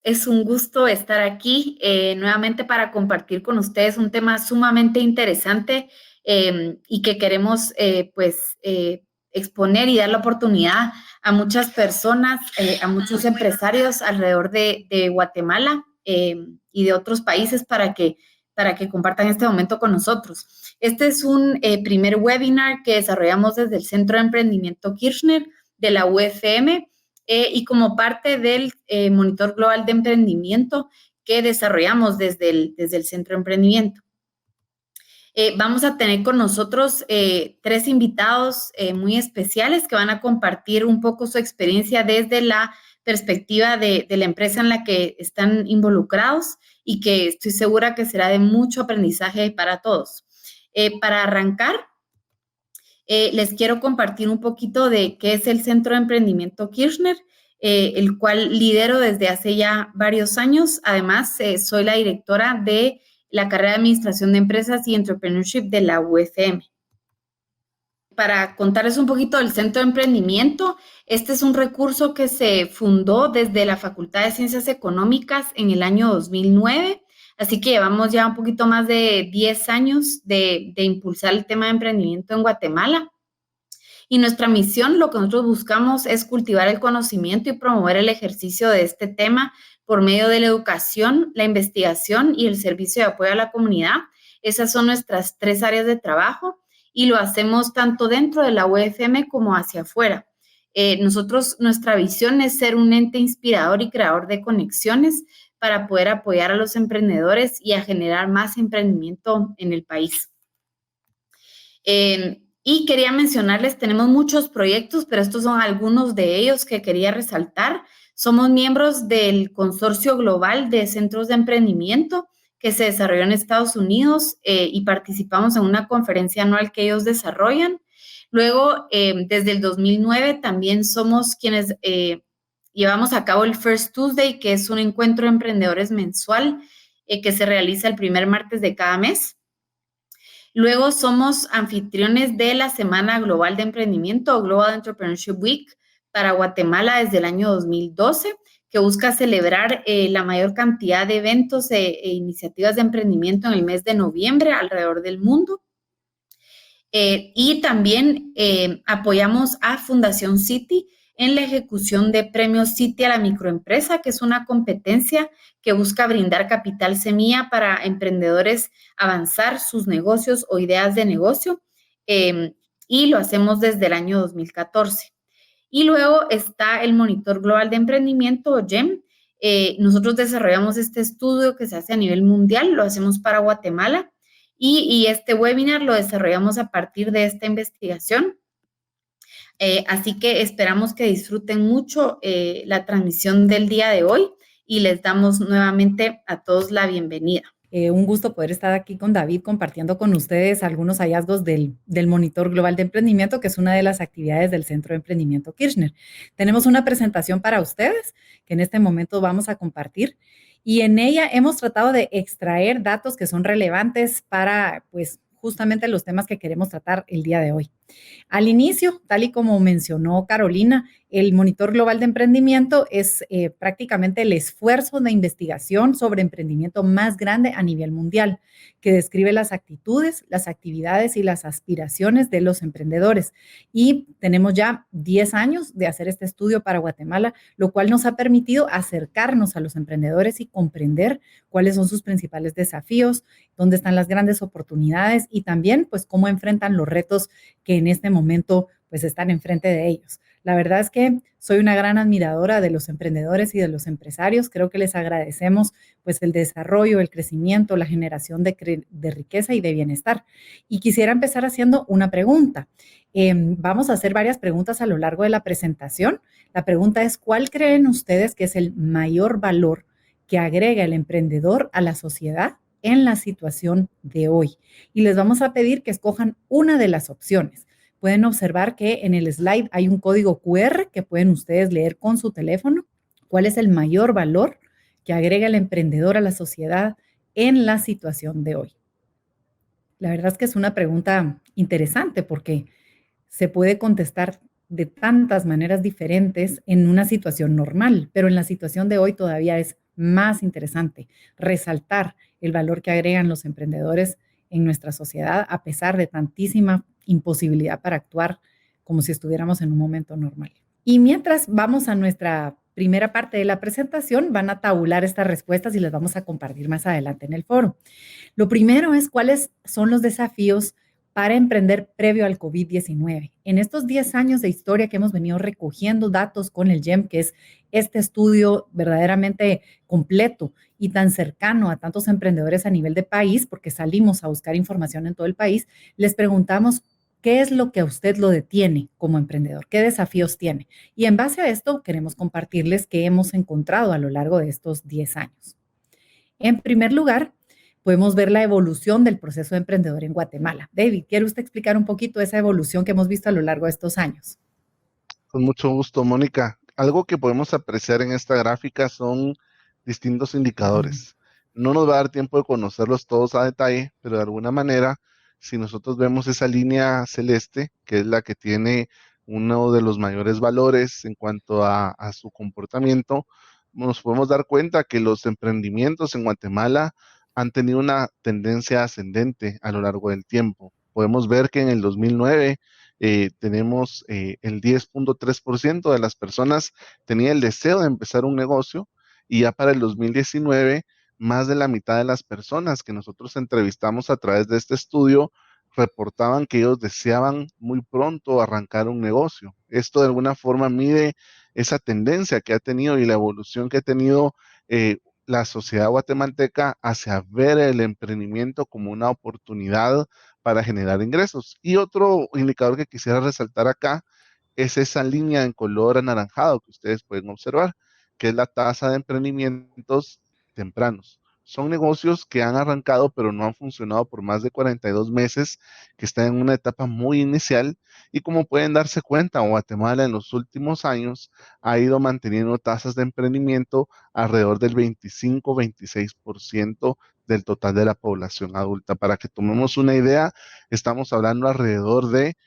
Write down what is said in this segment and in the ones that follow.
Es un gusto estar aquí nuevamente para compartir con ustedes un tema sumamente interesante y que queremos exponer y dar la oportunidad a muchas personas, a muchos empresarios alrededor de Guatemala y de otros países para que compartan este momento con nosotros. Este es un primer webinar que desarrollamos desde el Centro de Emprendimiento Kirchner de la UFM y como parte del Monitor Global de Emprendimiento que desarrollamos desde el Centro de Emprendimiento. Vamos a tener con nosotros tres invitados muy especiales que van a compartir un poco su experiencia desde la perspectiva de la empresa en la que están involucrados y que estoy segura que será de mucho aprendizaje para todos. Para arrancar, les quiero compartir un poquito de qué es el Centro de Emprendimiento Kirchner, el cual lidero desde hace ya varios años. Además, soy la directora de la carrera de Administración de Empresas y Entrepreneurship de la UFM. Para contarles un poquito del Centro de Emprendimiento, este es un recurso que se fundó desde la Facultad de Ciencias Económicas en el año 2009. Así que llevamos ya un poquito más de 10 años de impulsar el tema de emprendimiento en Guatemala. Y nuestra misión, lo que nosotros buscamos es cultivar el conocimiento y promover el ejercicio de este tema por medio de la educación, la investigación y el servicio de apoyo a la comunidad. Esas son nuestras tres áreas de trabajo y lo hacemos tanto dentro de la UFM como hacia afuera. Nuestra visión es ser un ente inspirador y creador de conexiones para poder apoyar a los emprendedores y a generar más emprendimiento en el país. Y quería mencionarles, tenemos muchos proyectos, pero estos son algunos de ellos que quería resaltar. Somos miembros del Consorcio Global de Centros de Emprendimiento que se desarrolló en Estados Unidos y participamos en una conferencia anual que ellos desarrollan. Luego, desde el 2009, también somos quienes llevamos a cabo el First Tuesday, que es un encuentro de emprendedores mensual que se realiza el primer martes de cada mes. Luego somos anfitriones de la Semana Global de Emprendimiento o Global Entrepreneurship Week para Guatemala desde el año 2012, que busca celebrar la mayor cantidad de eventos e iniciativas de emprendimiento en el mes de noviembre alrededor del mundo. Y también apoyamos a Fundación City en la ejecución de Premios City a la microempresa, que es una competencia que busca brindar capital semilla para emprendedores avanzar sus negocios o ideas de negocio, y lo hacemos desde el año 2014. Y luego está el Monitor Global de Emprendimiento, o GEM. Nosotros desarrollamos este estudio que se hace a nivel mundial, lo hacemos para Guatemala, y este webinar lo desarrollamos a partir de esta investigación. Así que esperamos que disfruten mucho la transmisión del día de hoy y les damos nuevamente a todos la bienvenida. Un gusto poder estar aquí con David compartiendo con ustedes algunos hallazgos del Monitor Global de Emprendimiento, que es una de las actividades del Centro de Emprendimiento Kirchner. Tenemos una presentación para ustedes que en este momento vamos a compartir y en ella hemos tratado de extraer datos que son relevantes para, pues, justamente los temas que queremos tratar el día de hoy. Al inicio, tal y como mencionó Carolina, el Monitor Global de Emprendimiento es prácticamente el esfuerzo de investigación sobre emprendimiento más grande a nivel mundial, que describe las actitudes, las actividades y las aspiraciones de los emprendedores. Y tenemos ya 10 años de hacer este estudio para Guatemala, lo cual nos ha permitido acercarnos a los emprendedores y comprender cuáles son sus principales desafíos, dónde están las grandes oportunidades y también, pues, cómo enfrentan los retos que en este momento pues están enfrente de ellos. La verdad es que soy una gran admiradora de los emprendedores y de los empresarios. Creo que les agradecemos pues el desarrollo, el crecimiento, la generación de riqueza y de bienestar. Y quisiera empezar haciendo una pregunta. Vamos a hacer varias preguntas a lo largo de la presentación. La pregunta es, ¿cuál creen ustedes que es el mayor valor que agrega el emprendedor a la sociedad en la situación de hoy? Y les vamos a pedir que escojan una de las opciones. Pueden observar que en el slide hay un código QR que pueden ustedes leer con su teléfono. ¿Cuál es el mayor valor que agrega el emprendedor a la sociedad en la situación de hoy? La verdad es que es una pregunta interesante porque se puede contestar de tantas maneras diferentes en una situación normal, pero en la situación de hoy todavía es más interesante, resaltar el valor que agregan los emprendedores en nuestra sociedad a pesar de tantísima imposibilidad para actuar como si estuviéramos en un momento normal. Y mientras vamos a nuestra primera parte de la presentación, van a tabular estas respuestas y las vamos a compartir más adelante en el foro. Lo primero es cuáles son los desafíos para emprender previo al COVID-19. En estos 10 años de historia que hemos venido recogiendo datos con el GEM, que es este estudio verdaderamente completo y tan cercano a tantos emprendedores a nivel de país, porque salimos a buscar información en todo el país, les preguntamos qué es lo que a usted lo detiene como emprendedor, qué desafíos tiene. Y en base a esto queremos compartirles qué hemos encontrado a lo largo de estos 10 años. En primer lugar, podemos ver la evolución del proceso de emprendedor en Guatemala. David, ¿quiere usted explicar un poquito esa evolución que hemos visto a lo largo de estos años? Con mucho gusto, Mónica. Algo que podemos apreciar en esta gráfica son distintos indicadores. No nos va a dar tiempo de conocerlos todos a detalle, pero de alguna manera, si nosotros vemos esa línea celeste, que es la que tiene uno de los mayores valores en cuanto a su comportamiento, nos podemos dar cuenta que los emprendimientos en Guatemala han tenido una tendencia ascendente a lo largo del tiempo. Podemos ver que en el 2009 tenemos el 10.3% de las personas tenía el deseo de empezar un negocio y ya para el 2019 más de la mitad de las personas que nosotros entrevistamos a través de este estudio reportaban que ellos deseaban muy pronto arrancar un negocio. Esto de alguna forma mide esa tendencia que ha tenido y la evolución que ha tenido la sociedad guatemalteca hacia ver el emprendimiento como una oportunidad para generar ingresos. Y otro indicador que quisiera resaltar acá es esa línea en color anaranjado que ustedes pueden observar, que es la tasa de emprendimientos tempranos. Son negocios que han arrancado pero no han funcionado por más de 42 meses, que están en una etapa muy inicial y como pueden darse cuenta, Guatemala en los últimos años ha ido manteniendo tasas de emprendimiento alrededor del 25-26% del total de la población adulta. Para que tomemos una idea, estamos hablando alrededor de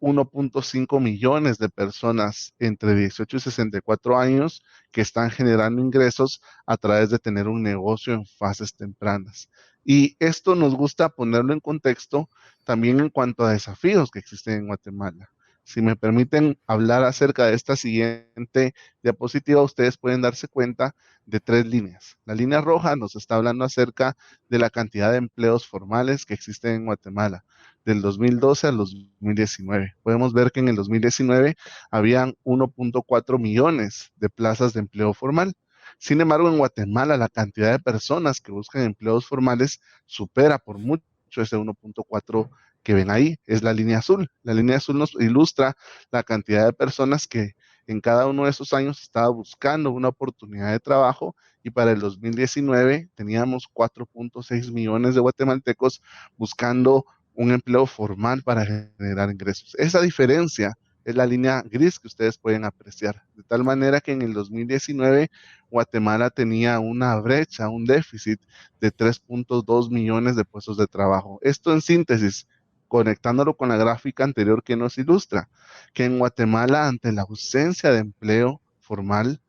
1.5 millones de personas entre 18 y 64 años que están generando ingresos a través de tener un negocio en fases tempranas. Y esto nos gusta ponerlo en contexto también en cuanto a desafíos que existen en Guatemala. Si me permiten hablar acerca de esta siguiente diapositiva, ustedes pueden darse cuenta de tres líneas. La línea roja nos está hablando acerca de la cantidad de empleos formales que existen en Guatemala del 2012 al 2019. Podemos ver que en el 2019 habían 1.4 millones de plazas de empleo formal. Sin embargo, en Guatemala la cantidad de personas que buscan empleos formales supera por mucho ese 1.4 que ven ahí, es la línea azul. La línea azul nos ilustra la cantidad de personas que en cada uno de esos años estaba buscando una oportunidad de trabajo y para el 2019 teníamos 4.6 millones de guatemaltecos buscando un empleo formal para generar ingresos. Esa diferencia es la línea gris que ustedes pueden apreciar. De tal manera que en el 2019 Guatemala tenía una brecha, un déficit de 3.2 millones de puestos de trabajo. Esto en síntesis, conectándolo con la gráfica anterior que nos ilustra, que en Guatemala ante la ausencia de empleo formal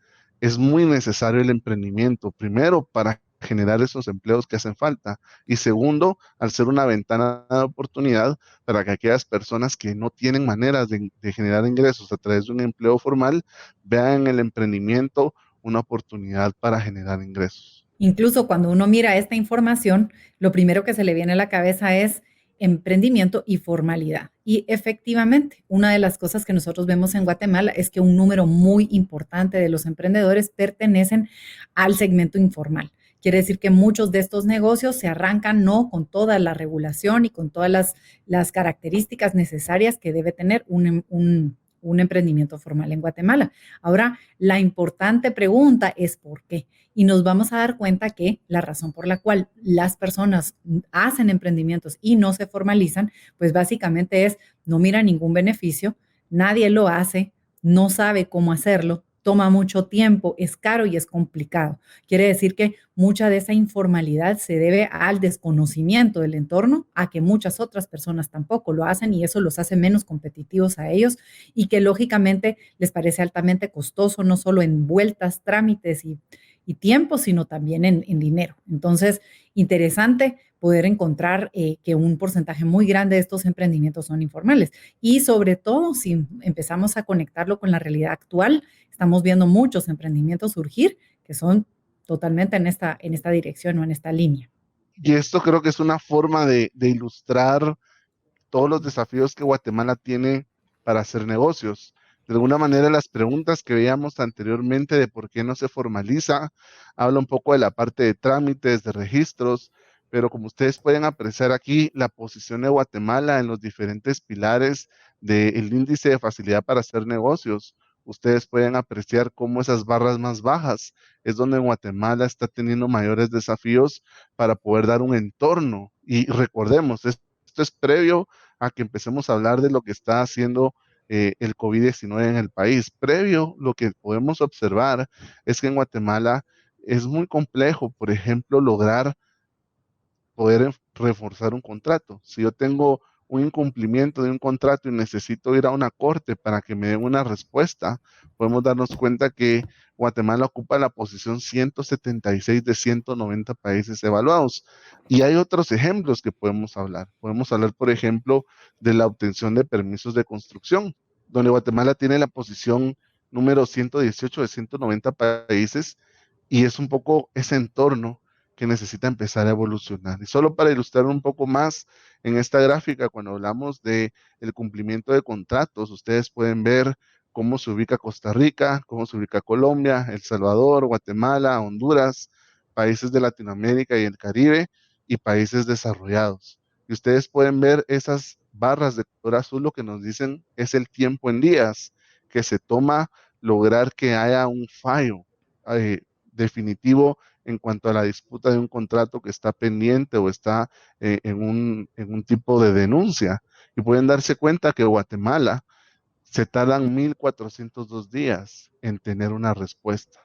es muy necesario el emprendimiento, primero para generar esos empleos que hacen falta. Y segundo, al ser una ventana de oportunidad para que aquellas personas que no tienen maneras de generar ingresos a través de un empleo formal, vean en el emprendimiento una oportunidad para generar ingresos. Incluso cuando uno mira esta información, lo primero que se le viene a la cabeza es emprendimiento y formalidad. Y efectivamente, una de las cosas que nosotros vemos en Guatemala es que un número muy importante de los emprendedores pertenecen al segmento informal. Quiere decir que muchos de estos negocios se arrancan no con toda la regulación y con todas las características necesarias que debe tener un emprendimiento formal en Guatemala. Ahora, la importante pregunta es ¿por qué? Y nos vamos a dar cuenta que la razón por la cual las personas hacen emprendimientos y no se formalizan, pues básicamente es no mira ningún beneficio, nadie lo hace, no sabe cómo hacerlo, toma mucho tiempo, es caro y es complicado. Quiere decir que mucha de esa informalidad se debe al desconocimiento del entorno, a que muchas otras personas tampoco lo hacen y eso los hace menos competitivos a ellos y que lógicamente les parece altamente costoso, no solo en vueltas, trámites y tiempo, sino también en dinero. Entonces, interesante poder encontrar que un porcentaje muy grande de estos emprendimientos son informales. Y sobre todo, si empezamos a conectarlo con la realidad actual, estamos viendo muchos emprendimientos surgir que son totalmente en esta dirección o en esta línea. Y esto creo que es una forma de ilustrar todos los desafíos que Guatemala tiene para hacer negocios. De alguna manera, las preguntas que veíamos anteriormente de por qué no se formaliza, habla un poco de la parte de trámites, de registros, pero como ustedes pueden apreciar aquí, la posición de Guatemala en los diferentes pilares del índice de facilidad para hacer negocios. Ustedes pueden apreciar cómo esas barras más bajas es donde Guatemala está teniendo mayores desafíos para poder dar un entorno. Y recordemos, esto es previo a que empecemos a hablar de lo que está haciendo el COVID-19 en el país. Previo, lo que podemos observar es que en Guatemala es muy complejo, por ejemplo, lograr poder reforzar un contrato. Si yo tengo un incumplimiento de un contrato y necesito ir a una corte para que me den una respuesta, podemos darnos cuenta que Guatemala ocupa la posición 176 de 190 países evaluados. Y hay otros ejemplos que podemos hablar. Podemos hablar, por ejemplo, de la obtención de permisos de construcción, donde Guatemala tiene la posición número 118 de 190 países y es un poco ese entorno que necesita empezar a evolucionar. Y solo para ilustrar un poco más en esta gráfica, cuando hablamos de el cumplimiento de contratos, ustedes pueden ver cómo se ubica Costa Rica, cómo se ubica Colombia, El Salvador, Guatemala, Honduras, países de Latinoamérica y el Caribe y países desarrollados. Y ustedes pueden ver esas barras de color azul, lo que nos dicen es el tiempo en días que se toma lograr que haya un fallo definitivo en cuanto a la disputa de un contrato que está pendiente o está en un tipo de denuncia. Y pueden darse cuenta que Guatemala se tardan 1,402 días en tener una respuesta.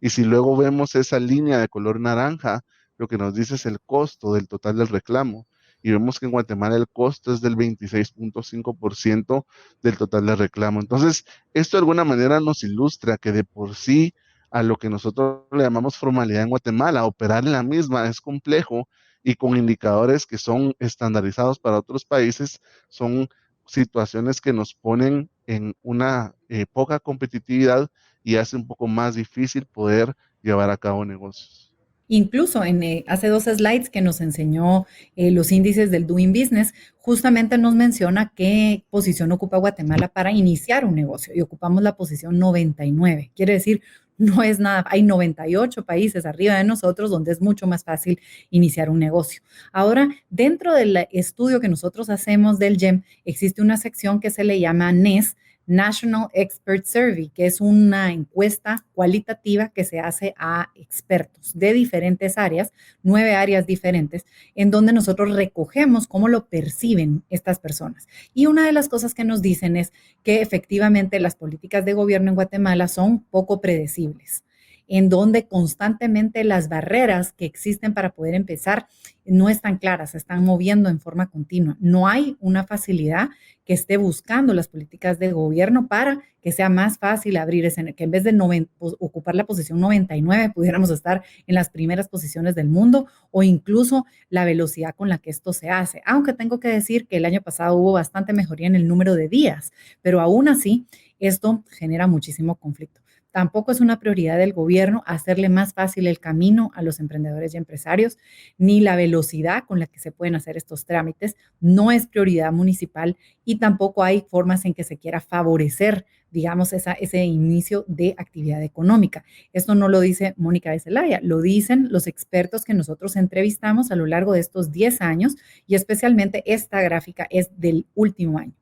Y si luego vemos esa línea de color naranja, lo que nos dice es el costo del total del reclamo. Y vemos que en Guatemala el costo es del 26.5% del total del reclamo. Entonces, esto de alguna manera nos ilustra que de por sí a lo que nosotros le llamamos formalidad en Guatemala, operar en la misma es complejo y con indicadores que son estandarizados para otros países, son situaciones que nos ponen en una poca competitividad y hace un poco más difícil poder llevar a cabo negocios. Incluso hace 2 slides que nos enseñó los índices del Doing Business, justamente nos menciona qué posición ocupa Guatemala para iniciar un negocio y ocupamos la posición 99. Quiere decir, no es nada, hay 98 países arriba de nosotros donde es mucho más fácil iniciar un negocio. Ahora, dentro del estudio que nosotros hacemos del GEM, existe una sección que se le llama NES, National Expert Survey, que es una encuesta cualitativa que se hace a expertos de diferentes áreas, 9 áreas diferentes, en donde nosotros recogemos cómo lo perciben estas personas. Y una de las cosas que nos dicen es que efectivamente las políticas de gobierno en Guatemala son poco predecibles, en donde constantemente las barreras que existen para poder empezar no están claras, se están moviendo en forma continua. No hay una facilidad que esté buscando las políticas de gobierno para que sea más fácil abrir ese, que en vez de ocupar la posición 99, pudiéramos estar en las primeras posiciones del mundo o incluso la velocidad con la que esto se hace. Aunque tengo que decir que el año pasado hubo bastante mejoría en el número de días, pero aún así esto genera muchísimo conflicto. Tampoco es una prioridad del gobierno hacerle más fácil el camino a los emprendedores y empresarios, ni la velocidad con la que se pueden hacer estos trámites. No es prioridad municipal y tampoco hay formas en que se quiera favorecer, digamos, ese inicio de actividad económica. Esto no lo dice Mónica de Zelaya, lo dicen los expertos que nosotros entrevistamos a lo largo de estos 10 años y especialmente esta gráfica es del último año.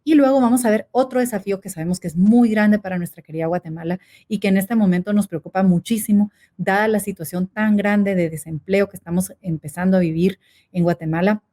Y luego vamos a ver otro desafío que sabemos que es muy grande para nuestra querida Guatemala y que en este momento nos preocupa muchísimo, dada la situación tan grande de desempleo que estamos empezando a vivir en Guatemala,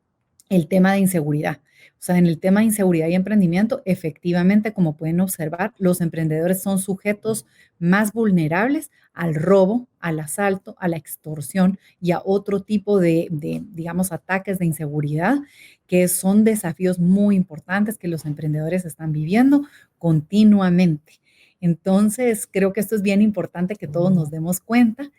el tema de inseguridad. O sea, en el tema de inseguridad y emprendimiento, efectivamente, como pueden observar, los emprendedores son sujetos más vulnerables al robo, al asalto, a la extorsión y a otro tipo digamos, ataques de inseguridad, que son desafíos muy importantes que los emprendedores están viviendo continuamente. Entonces, creo que esto es bien importante que todos nos demos cuenta,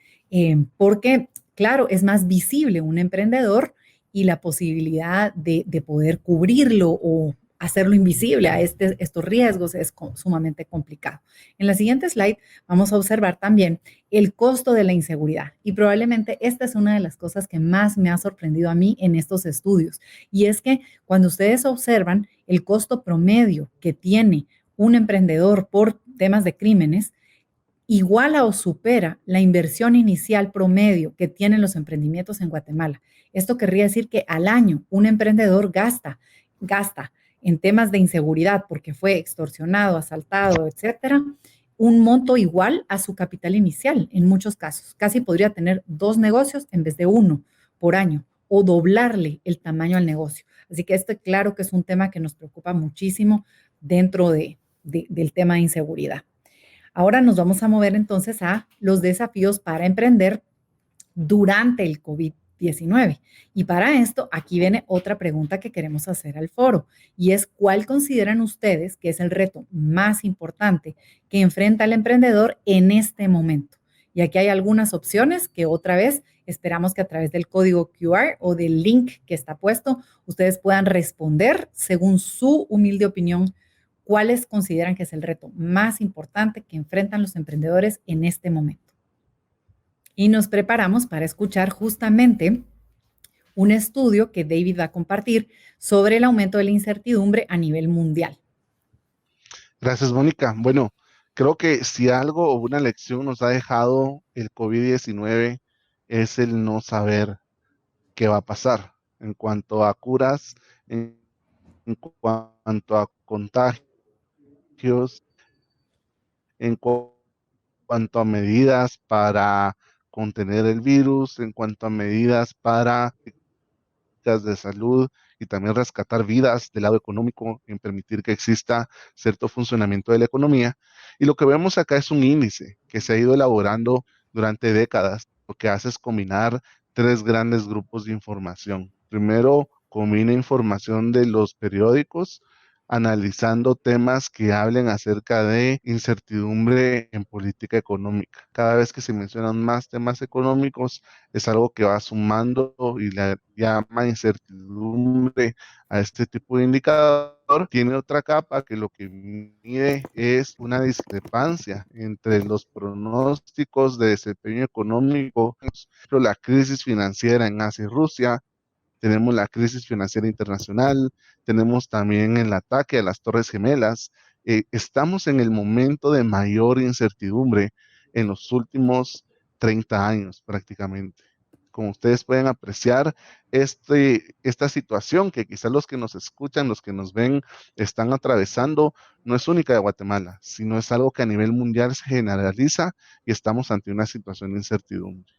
porque, claro, es más visible un emprendedor y la posibilidad de poder cubrirlo o hacerlo invisible a estos riesgos es sumamente complicado. En la siguiente slide vamos a observar también el costo de la inseguridad. Y probablemente esta es una de las cosas que más me ha sorprendido a mí en estos estudios. Y es que cuando ustedes observan el costo promedio que tiene un emprendedor por temas de crímenes, iguala o supera la inversión inicial promedio que tienen los emprendimientos en Guatemala. Esto querría decir que al año un emprendedor gasta en temas de inseguridad porque fue extorsionado, asaltado, etcétera, un monto igual a su capital inicial en muchos casos. Casi podría tener 2 negocios en vez de 1 por año o doblarle el tamaño al negocio. Así que este claro que es un tema que nos preocupa muchísimo dentro del tema de inseguridad. Ahora nos vamos a mover entonces a los desafíos para emprender durante el COVID-19. Y para esto, aquí viene otra pregunta que queremos hacer al foro, y es ¿cuál consideran ustedes que es el reto más importante que enfrenta el emprendedor en este momento? Y aquí hay algunas opciones que otra vez esperamos que a través del código QR o del link que está puesto, ustedes puedan responder según su humilde opinión cuáles consideran que es el reto más importante que enfrentan los emprendedores en este momento. Y nos preparamos para escuchar justamente un estudio que David va a compartir sobre el aumento de la incertidumbre a nivel mundial. Gracias, Mónica. Bueno, creo que si algo o una lección nos ha dejado el COVID-19 es el no saber qué va a pasar en cuanto a curas, en cuanto a contagios, en cuanto a medidas para contener el virus, en cuanto a medidas para de salud y también rescatar vidas del lado económico, en permitir que exista cierto funcionamiento de la economía. Y lo que vemos acá es un índice que se ha ido elaborando durante décadas. Lo que hace es combinar tres grandes grupos de información. Primero, combina información de los periódicos, analizando temas que hablen acerca de incertidumbre en política económica. Cada vez que se mencionan más temas económicos, es algo que va sumando y le llama incertidumbre a este tipo de indicador. Tiene otra capa que lo que mide es una discrepancia entre los pronósticos de desempeño económico, la crisis financiera en Asia y Rusia. Tenemos la crisis financiera internacional, tenemos también el ataque a las Torres Gemelas. Estamos en el momento de mayor incertidumbre en los últimos 30 años prácticamente. Como ustedes pueden apreciar, esta situación que quizás los que nos escuchan, los que nos ven, están atravesando, no es única de Guatemala, sino es algo que a nivel mundial se generaliza y estamos ante una situación de incertidumbre.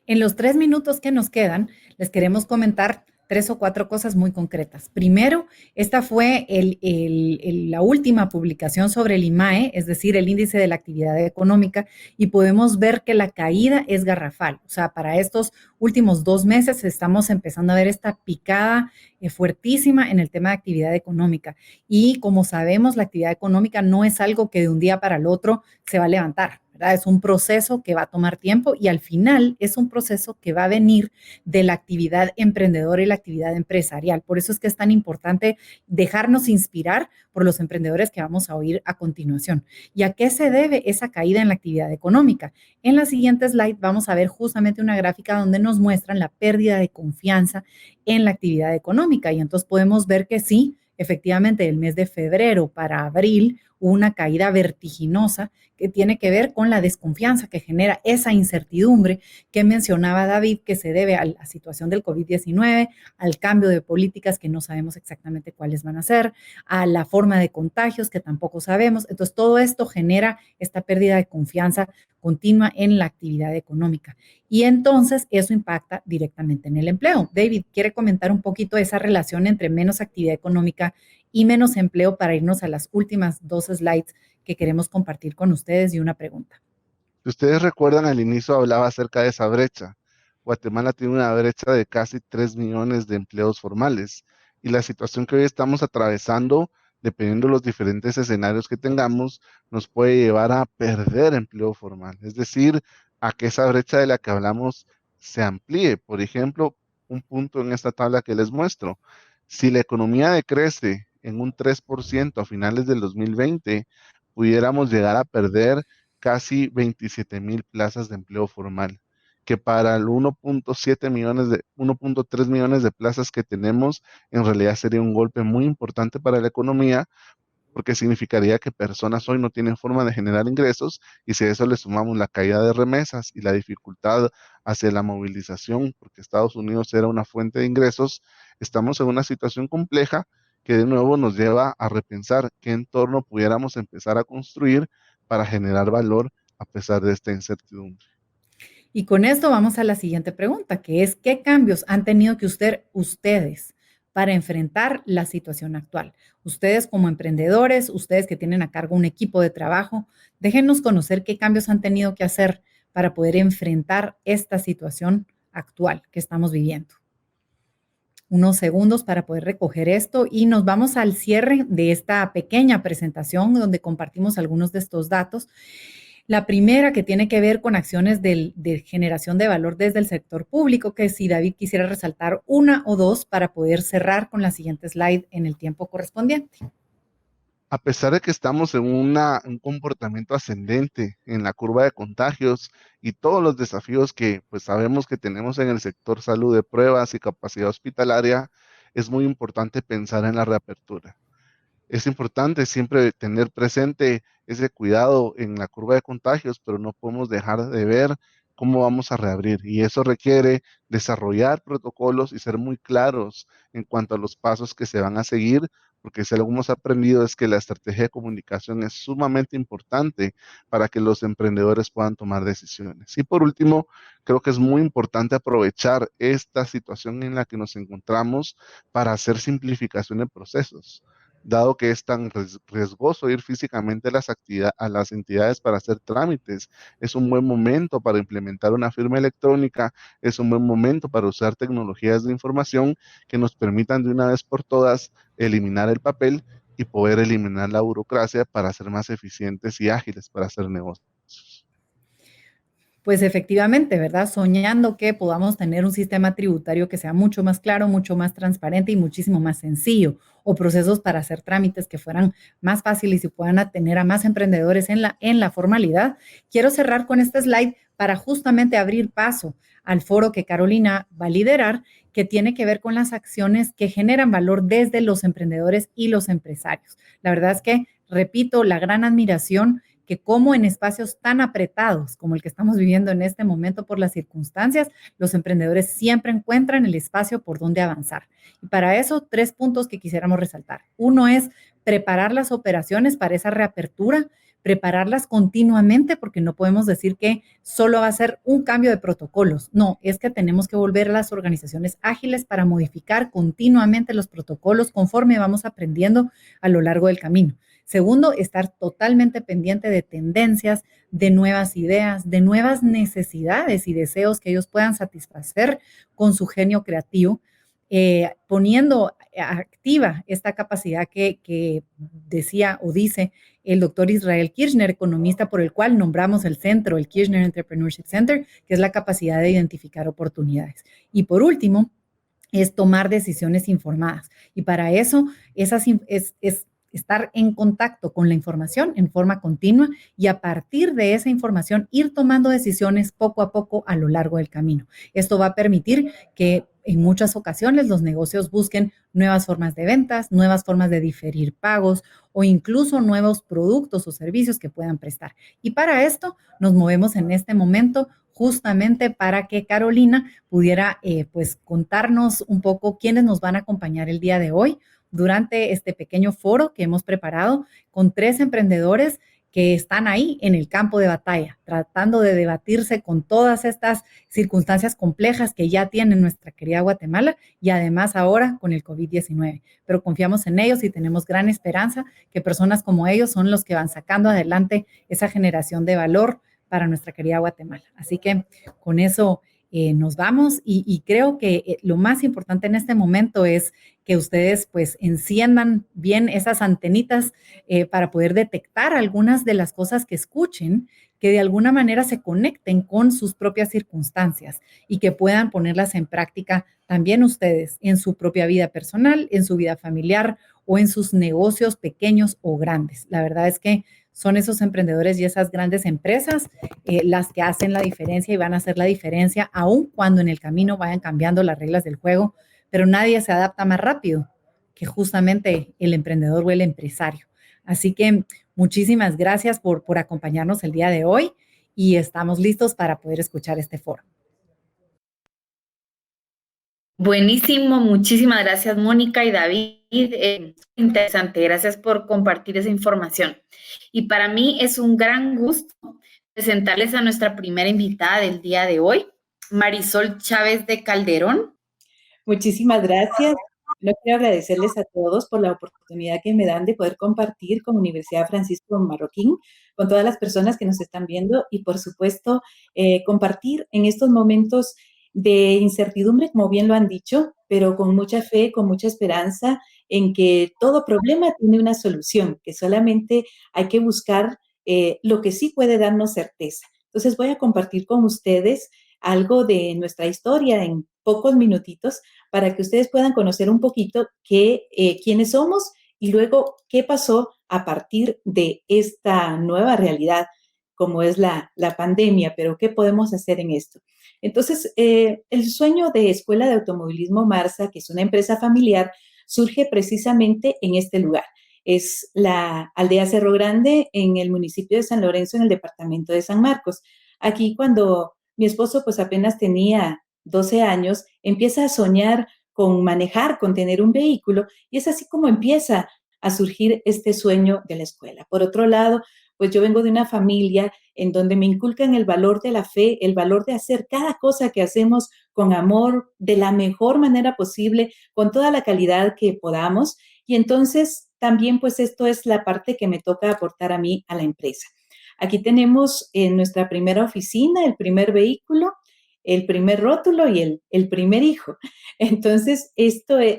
En los 3 minutos que nos quedan, les queremos comentar 3 o 4 cosas muy concretas. Primero, esta fue la última publicación sobre el IMAE, es decir, el índice de la actividad económica, y podemos ver que la caída es garrafal. O sea, para estos últimos 2 meses estamos empezando a ver esta picada fuertísima en el tema de actividad económica. Y como sabemos, la actividad económica no es algo que de un día para el otro se va a levantar, ¿verdad? Es un proceso que va a tomar tiempo y al final es un proceso que va a venir de la actividad emprendedora y la actividad empresarial. Por eso es que es tan importante dejarnos inspirar por los emprendedores que vamos a oír a continuación. ¿Y a qué se debe esa caída en la actividad económica? En la siguiente slide vamos a ver justamente una gráfica donde nos muestran la pérdida de confianza en la actividad económica y entonces podemos ver que sí, efectivamente, del mes de febrero para abril, una caída vertiginosa que tiene que ver con la desconfianza que genera esa incertidumbre que mencionaba David, que se debe a la situación del COVID-19, al cambio de políticas que no sabemos exactamente cuáles van a ser, a la forma de contagios que tampoco sabemos. Entonces, todo esto genera esta pérdida de confianza continua en la actividad económica. Y entonces eso impacta directamente en el empleo. David, ¿quiere comentar un poquito esa relación entre menos actividad económica y menos empleo para irnos a las últimas 2 slides que queremos compartir con ustedes y una pregunta? Si ustedes recuerdan, al inicio hablaba acerca de esa brecha. Guatemala tiene una brecha de casi 3 millones de empleos formales y la situación que hoy estamos atravesando dependiendo de los diferentes escenarios que tengamos, nos puede llevar a perder empleo formal. Es decir, a que esa brecha de la que hablamos se amplíe. Por ejemplo, un punto en esta tabla que les muestro. Si la economía decrece en un 3% a finales del 2020, pudiéramos llegar a perder casi 27,000 plazas de empleo formal, que para el 1.3 millones de plazas que tenemos, en realidad sería un golpe muy importante para la economía, porque significaría que personas hoy no tienen forma de generar ingresos, y si a eso le sumamos la caída de remesas y la dificultad hacia la movilización, porque Estados Unidos era una fuente de ingresos, estamos en una situación compleja que de nuevo nos lleva a repensar qué entorno pudiéramos empezar a construir para generar valor a pesar de esta incertidumbre. Y con esto vamos a la siguiente pregunta, que es, ¿qué cambios han tenido que ustedes para enfrentar la situación actual? Ustedes como emprendedores, ustedes que tienen a cargo un equipo de trabajo, déjenos conocer qué cambios han tenido que hacer para poder enfrentar esta situación actual que estamos viviendo. Unos segundos para poder recoger esto y nos vamos al cierre de esta pequeña presentación donde compartimos algunos de estos datos. La primera, que tiene que ver con acciones de generación de valor desde el sector público, que si David quisiera resaltar una o dos para poder cerrar con la siguiente slide en el tiempo correspondiente. A pesar de que estamos en un comportamiento ascendente en la curva de contagios y todos los desafíos que pues sabemos que tenemos en el sector salud de pruebas y capacidad hospitalaria, es muy importante pensar en la reapertura. Es importante siempre tener presente ese cuidado en la curva de contagios, pero no podemos dejar de ver cómo vamos a reabrir. Y eso requiere desarrollar protocolos y ser muy claros en cuanto a los pasos que se van a seguir, porque si algo hemos aprendido es que la estrategia de comunicación es sumamente importante para que los emprendedores puedan tomar decisiones. Y por último, creo que es muy importante aprovechar esta situación en la que nos encontramos para hacer simplificación de procesos. Dado que es tan riesgoso ir físicamente a las entidades para hacer trámites, es un buen momento para implementar una firma electrónica, es un buen momento para usar tecnologías de información que nos permitan de una vez por todas eliminar el papel y poder eliminar la burocracia para ser más eficientes y ágiles para hacer negocios. Pues efectivamente, ¿verdad? Soñando que podamos tener un sistema tributario que sea mucho más claro, mucho más transparente y muchísimo más sencillo, o procesos para hacer trámites que fueran más fáciles y puedan atender a más emprendedores en la formalidad. Quiero cerrar con este slide para justamente abrir paso al foro que Carolina va a liderar, que tiene que ver con las acciones que generan valor desde los emprendedores y los empresarios. La verdad es que, repito, la gran admiración que como en espacios tan apretados como el que estamos viviendo en este momento por las circunstancias, los emprendedores siempre encuentran el espacio por donde avanzar. Y para eso, 3 puntos que quisiéramos resaltar. Uno es preparar las operaciones para esa reapertura, prepararlas continuamente, porque no podemos decir que solo va a ser un cambio de protocolos. No, es que tenemos que volver a las organizaciones ágiles para modificar continuamente los protocolos conforme vamos aprendiendo a lo largo del camino. Segundo, estar totalmente pendiente de tendencias, de nuevas ideas, de nuevas necesidades y deseos que ellos puedan satisfacer con su genio creativo, poniendo activa esta capacidad que decía o dice el doctor Israel Kirzner, economista por el cual nombramos el centro, el Kirzner Entrepreneurship Center, que es la capacidad de identificar oportunidades. Y por último, es tomar decisiones informadas. Y para eso es estar en contacto con la información en forma continua y a partir de esa información ir tomando decisiones poco a poco a lo largo del camino. Esto va a permitir que en muchas ocasiones los negocios busquen nuevas formas de ventas, nuevas formas de diferir pagos o incluso nuevos productos o servicios que puedan prestar. Y para esto nos movemos en este momento justamente para que Carolina pudiera pues contarnos un poco quiénes nos van a acompañar el día de hoy durante este pequeño foro que hemos preparado con 3 emprendedores que están ahí en el campo de batalla, tratando de debatirse con todas estas circunstancias complejas que ya tiene nuestra querida Guatemala y además ahora con el COVID-19. Pero confiamos en ellos y tenemos gran esperanza que personas como ellos son los que van sacando adelante esa generación de valor para nuestra querida Guatemala. Así que con eso nos vamos y creo que lo más importante en este momento es que ustedes pues enciendan bien esas antenitas para poder detectar algunas de las cosas que escuchen, que de alguna manera se conecten con sus propias circunstancias y que puedan ponerlas en práctica también ustedes en su propia vida personal, en su vida familiar o en sus negocios pequeños o grandes. La verdad es que son esos emprendedores y esas grandes empresas las que hacen la diferencia y van a hacer la diferencia, aun cuando en el camino vayan cambiando las reglas del juego, pero nadie se adapta más rápido que justamente el emprendedor o el empresario. Así que muchísimas gracias por acompañarnos el día de hoy y estamos listos para poder escuchar este foro. Buenísimo, muchísimas gracias Mónica y David. Interesante, gracias por compartir esa información. Y para mí es un gran gusto presentarles a nuestra primera invitada del día de hoy, Marisol Chávez de Calderón. Muchísimas gracias. Yo quiero agradecerles a todos por la oportunidad que me dan de poder compartir con Universidad Francisco Marroquín, con todas las personas que nos están viendo y, por supuesto, compartir en estos momentos de incertidumbre, como bien lo han dicho, pero con mucha fe, con mucha esperanza en que todo problema tiene una solución, que solamente hay que buscar lo que sí puede darnos certeza. Entonces, voy a compartir con ustedes algo de nuestra historia en pocos minutitos para que ustedes puedan conocer un poquito quiénes somos y luego qué pasó a partir de esta nueva realidad, como es la pandemia, pero qué podemos hacer en esto. Entonces, el sueño de Escuela de Automovilismo Marsa, que es una empresa familiar, surge precisamente en este lugar. Es la aldea Cerro Grande en el municipio de San Lorenzo, en el departamento de San Marcos. Aquí cuando mi esposo pues apenas tenía 12 años, empieza a soñar con manejar, con tener un vehículo, y es así como empieza a surgir este sueño de la escuela. Por otro lado, pues yo vengo de una familia en donde me inculcan el valor de la fe, el valor de hacer cada cosa que hacemos con amor, de la mejor manera posible, con toda la calidad que podamos, y entonces también pues esto es la parte que me toca aportar a mí, a la empresa. Aquí tenemos en nuestra primera oficina el primer vehículo, el primer rótulo y el primer hijo. Entonces,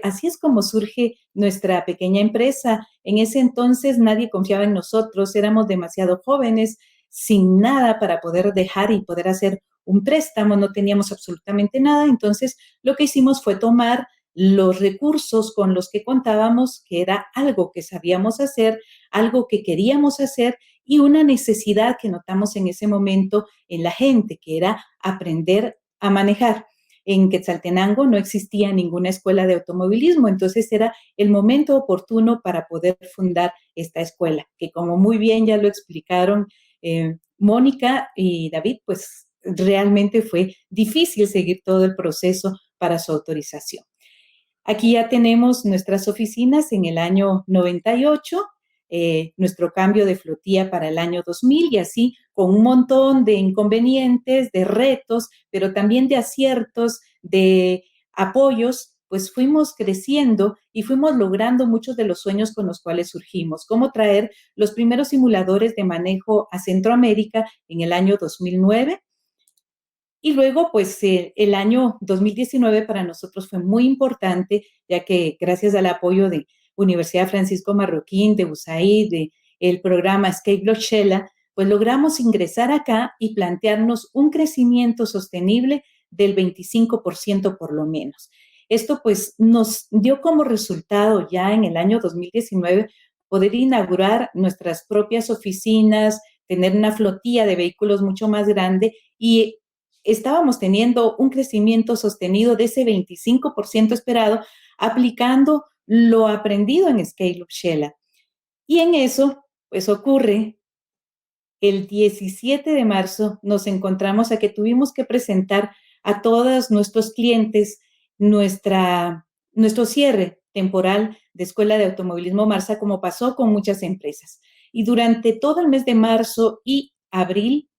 así es como surge nuestra pequeña empresa. En ese entonces nadie confiaba en nosotros, éramos demasiado jóvenes, sin nada para poder dejar y poder hacer un préstamo, no teníamos absolutamente nada. Entonces, lo que hicimos fue tomar los recursos con los que contábamos, que era algo que sabíamos hacer, algo que queríamos hacer, y una necesidad que notamos en ese momento en la gente, que era aprender a manejar. En Quetzaltenango no existía ninguna escuela de automovilismo, entonces era el momento oportuno para poder fundar esta escuela, que como muy bien ya lo explicaron Mónica y David, pues realmente fue difícil seguir todo el proceso para su autorización. Aquí ya tenemos nuestras oficinas en el año 98, nuestro cambio de flotilla para el año 2000 y así con un montón de inconvenientes, de retos, pero también de aciertos, de apoyos, pues fuimos creciendo y fuimos logrando muchos de los sueños con los cuales surgimos, como traer los primeros simuladores de manejo a Centroamérica en el año 2009. Y luego, pues, el año 2019 para nosotros fue muy importante, ya que gracias al apoyo de Universidad Francisco Marroquín, de USAID, de el programa Escape Blochela, pues logramos ingresar acá y plantearnos un crecimiento sostenible del 25% por lo menos. Esto, pues, nos dio como resultado ya en el año 2019 poder inaugurar nuestras propias oficinas, tener una flotilla de vehículos mucho más grande y estábamos teniendo un crecimiento sostenido de ese 25% esperado, aplicando lo aprendido en Scale Up Shella. Y en eso, pues ocurre, el 17 de marzo nos encontramos a que tuvimos que presentar a todos nuestros clientes nuestro cierre temporal de Escuela de Automovilismo Marsa, como pasó con muchas empresas. Y durante todo el mes de marzo y abril,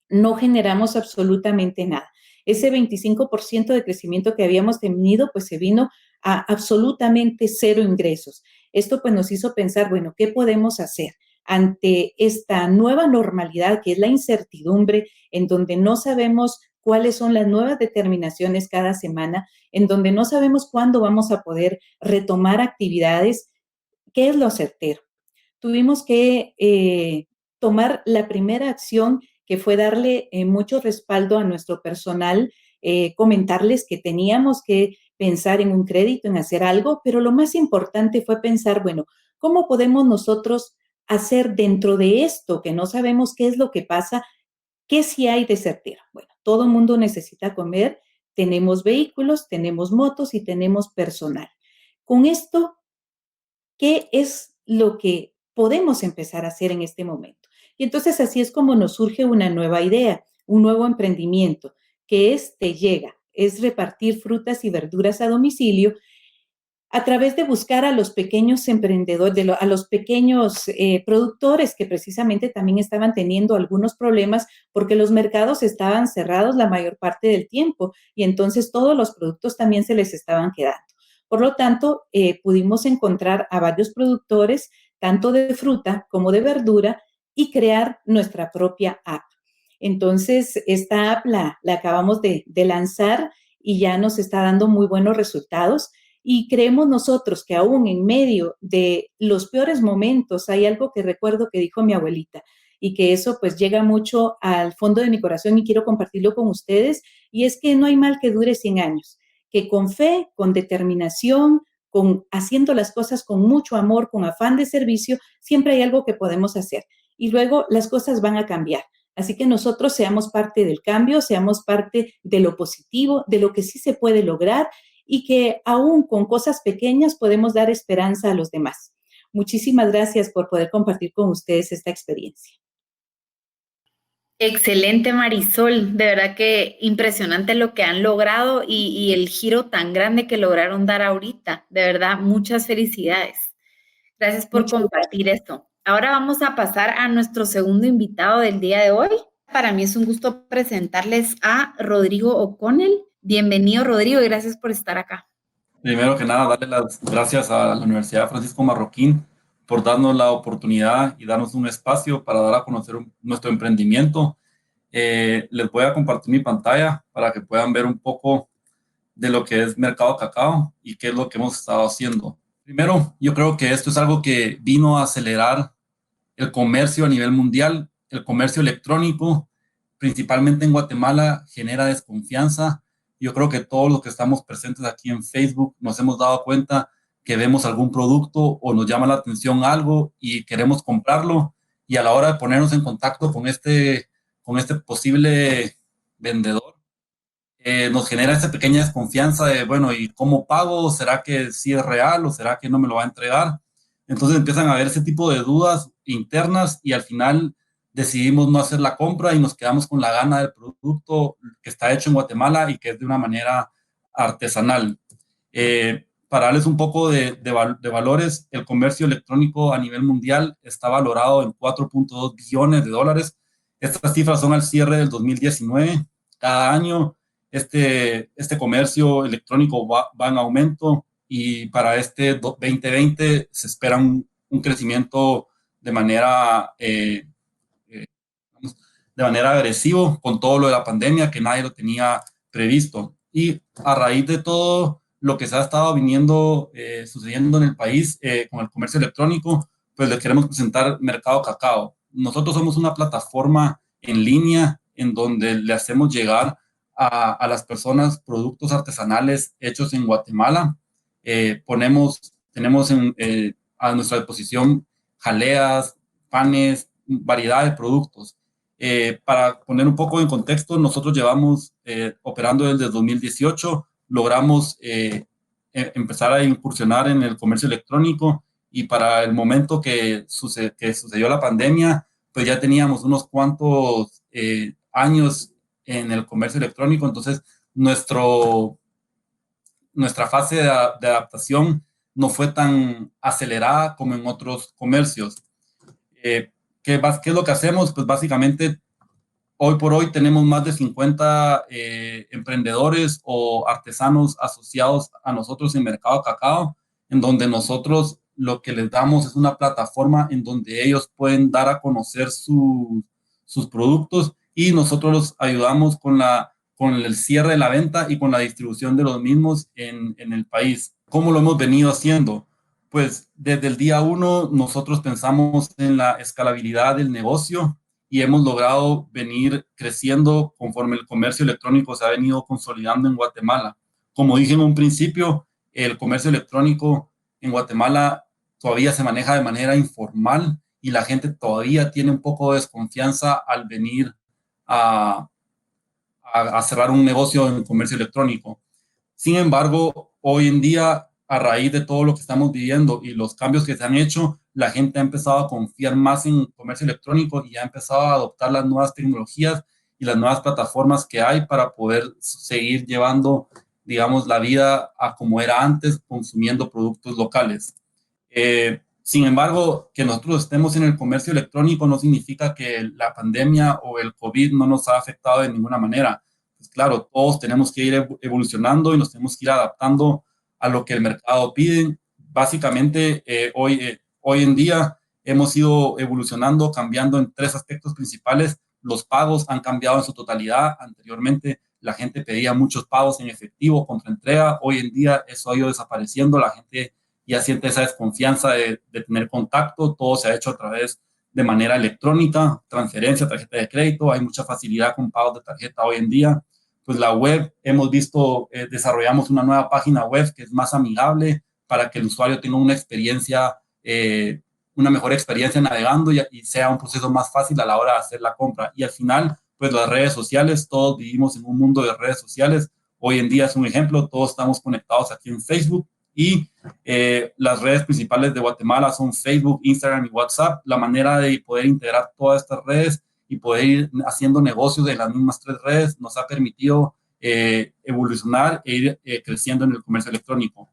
no generamos absolutamente nada. Ese 25% de crecimiento que habíamos tenido, pues se vino a absolutamente cero ingresos. Esto pues nos hizo pensar, bueno, ¿qué podemos hacer ante esta nueva normalidad que es la incertidumbre, en donde no sabemos cuáles son las nuevas determinaciones cada semana, en donde no sabemos cuándo vamos a poder retomar actividades. ¿Qué es lo certero? Tuvimos que tomar la primera acción, que fue darle mucho respaldo a nuestro personal, comentarles que teníamos que pensar en un crédito, en hacer algo, pero lo más importante fue pensar, bueno, ¿cómo podemos nosotros hacer dentro de esto que no sabemos qué es lo que pasa? ¿Qué sí hay de certero? Bueno, todo el mundo necesita comer, tenemos vehículos, tenemos motos y tenemos personal. Con esto, ¿qué es lo que podemos empezar a hacer en este momento? Y entonces así es como nos surge una nueva idea, un nuevo emprendimiento, que es Te Llega, es repartir frutas y verduras a domicilio a través de buscar a los pequeños emprendedores, a los pequeños productores que precisamente también estaban teniendo algunos problemas porque los mercados estaban cerrados la mayor parte del tiempo y entonces todos los productos también se les estaban quedando. Por lo tanto, pudimos encontrar a varios productores, tanto de fruta como de verdura, y crear nuestra propia app. Entonces, esta app la acabamos de lanzar y ya nos está dando muy buenos resultados. Y creemos nosotros que aún en medio de los peores momentos hay algo que recuerdo que dijo mi abuelita y que eso pues llega mucho al fondo de mi corazón y quiero compartirlo con ustedes, y es que no hay mal que dure 100 años, que con fe, con determinación, con haciendo las cosas con mucho amor, con afán de servicio, siempre hay algo que podemos hacer y luego las cosas van a cambiar. Así que nosotros seamos parte del cambio, seamos parte de lo positivo, de lo que sí se puede lograr y que aún con cosas pequeñas podemos dar esperanza a los demás. Muchísimas gracias por poder compartir con ustedes esta experiencia. Excelente, Marisol. De verdad que impresionante lo que han logrado y el giro tan grande que lograron dar ahorita. De verdad, muchas felicidades. Gracias por compartir esto. Ahora vamos a pasar a nuestro segundo invitado del día de hoy. Para mí es un gusto presentarles a Rodrigo O'Connell. Bienvenido, Rodrigo, y gracias por estar acá. Primero que nada, darle las gracias a la Universidad Francisco Marroquín por darnos la oportunidad y darnos un espacio para dar a conocer nuestro emprendimiento. Les voy a compartir mi pantalla para que puedan ver un poco de lo que es Mercado Cacao y qué es lo que hemos estado haciendo. Primero, yo creo que esto es algo que vino a acelerar el comercio a nivel mundial. El comercio electrónico, principalmente en Guatemala, genera desconfianza. Yo creo que todos los que estamos presentes aquí en Facebook nos hemos dado cuenta que vemos algún producto o nos llama la atención algo y queremos comprarlo, y a la hora de ponernos en contacto con este posible vendedor, nos genera esa pequeña desconfianza de, bueno, ¿y cómo pago? ¿Será que sí es real o será que no me lo va a entregar? Entonces empiezan a haber ese tipo de dudas internas y al final decidimos no hacer la compra y nos quedamos con la gana del producto que está hecho en Guatemala y que es de una manera artesanal. Para darles un poco de valores, el comercio electrónico a nivel mundial está valorado en 4.2 billones de dólares. Estas cifras son al cierre del 2019. Cada año este comercio electrónico va en aumento y para este 2020 se espera un crecimiento de manera agresivo con todo lo de la pandemia que nadie lo tenía previsto. Y a raíz de todo lo que se ha estado sucediendo en el país con el comercio electrónico, pues les queremos presentar Mercado Cacao. Nosotros somos una plataforma en línea en donde le hacemos llegar a las personas productos artesanales hechos en Guatemala. Tenemos a nuestra disposición jaleas, panes, variedad de productos. Para poner un poco en contexto, nosotros llevamos operando desde 2018, logramos empezar a incursionar en el comercio electrónico y para el momento que sucedió la pandemia, pues ya teníamos unos cuantos años en el comercio electrónico, entonces nuestra fase de adaptación no fue tan acelerada como en otros comercios. ¿Qué es lo que hacemos? Pues básicamente, hoy por hoy tenemos más de 50 emprendedores o artesanos asociados a nosotros en Mercado Cacao, en donde nosotros lo que les damos es una plataforma en donde ellos pueden dar a conocer sus productos y nosotros los ayudamos con la con el cierre de la venta y con la distribución de los mismos en el país. ¿Cómo lo hemos venido haciendo? Pues desde el día uno nosotros pensamos en la escalabilidad del negocio y hemos logrado venir creciendo conforme el comercio electrónico se ha venido consolidando en Guatemala. Como dije en un principio, el comercio electrónico en Guatemala todavía se maneja de manera informal y la gente todavía tiene un poco de desconfianza al venir a, a cerrar un negocio en comercio electrónico. Sin embargo, hoy en día, a raíz de todo lo que estamos viviendo y los cambios que se han hecho, la gente ha empezado a confiar más en comercio electrónico y ha empezado a adoptar las nuevas tecnologías y las nuevas plataformas que hay para poder seguir llevando, digamos, la vida a como era antes, consumiendo productos locales. Sin embargo, que nosotros estemos en el comercio electrónico no significa que la pandemia o el COVID no nos ha afectado de ninguna manera. Pues claro, todos tenemos que ir evolucionando y nos tenemos que ir adaptando a lo que el mercado pide. Básicamente, hoy en día hemos ido evolucionando, cambiando en tres aspectos principales. Los pagos han cambiado en su totalidad. Anteriormente, la gente pedía muchos pagos en efectivo contra entrega. Hoy en día eso ha ido desapareciendo. La gente ya siente esa desconfianza de tener contacto, todo se ha hecho a través de manera electrónica, transferencia, tarjeta de crédito, hay mucha facilidad con pagos de tarjeta hoy en día. Pues la web, hemos visto, desarrollamos una nueva página web que es más amigable para que el usuario tenga una experiencia, una mejor experiencia navegando y sea un proceso más fácil a la hora de hacer la compra. Y al final, pues las redes sociales, todos vivimos en un mundo de redes sociales. Hoy en día es un ejemplo, todos estamos conectados aquí en Facebook y las redes principales de Guatemala son Facebook, Instagram y WhatsApp. La manera de poder integrar todas estas redes y poder ir haciendo negocios de las mismas tres redes nos ha permitido evolucionar e ir creciendo en el comercio electrónico.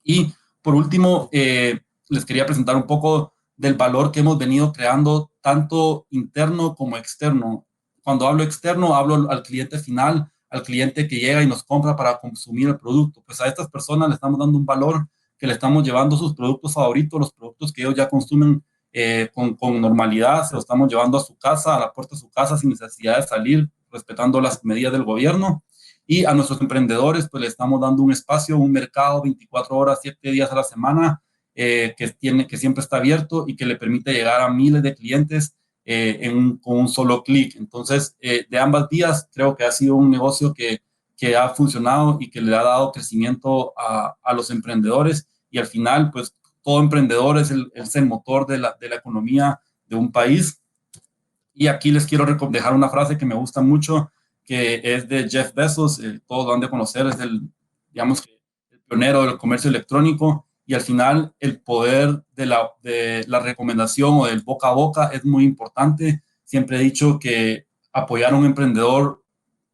Y por último, les quería presentar un poco del valor que hemos venido creando, tanto interno como externo. Cuando hablo externo, hablo al cliente final, al cliente que llega y nos compra para consumir el producto. Pues a estas personas le estamos dando un valor que le estamos llevando sus productos favoritos, los productos que ellos ya consumen con normalidad, se los estamos llevando a su casa, a la puerta de su casa, sin necesidad de salir, respetando las medidas del gobierno. Y a nuestros emprendedores, pues le estamos dando un espacio, un mercado 24 horas, 7 días a la semana, que siempre está abierto y que le permite llegar a miles de clientes con un solo clic. Entonces, de ambas vías, creo que ha sido un negocio que ha funcionado y que le ha dado crecimiento a los emprendedores. Y al final, pues todo emprendedor es el motor de la economía de un país. Y aquí les quiero dejar una frase que me gusta mucho, que es de Jeff Bezos, todos lo han de conocer, es digamos, el pionero del comercio electrónico, y al final el poder de la recomendación o del boca a boca es muy importante. Siempre he dicho que apoyar a un emprendedor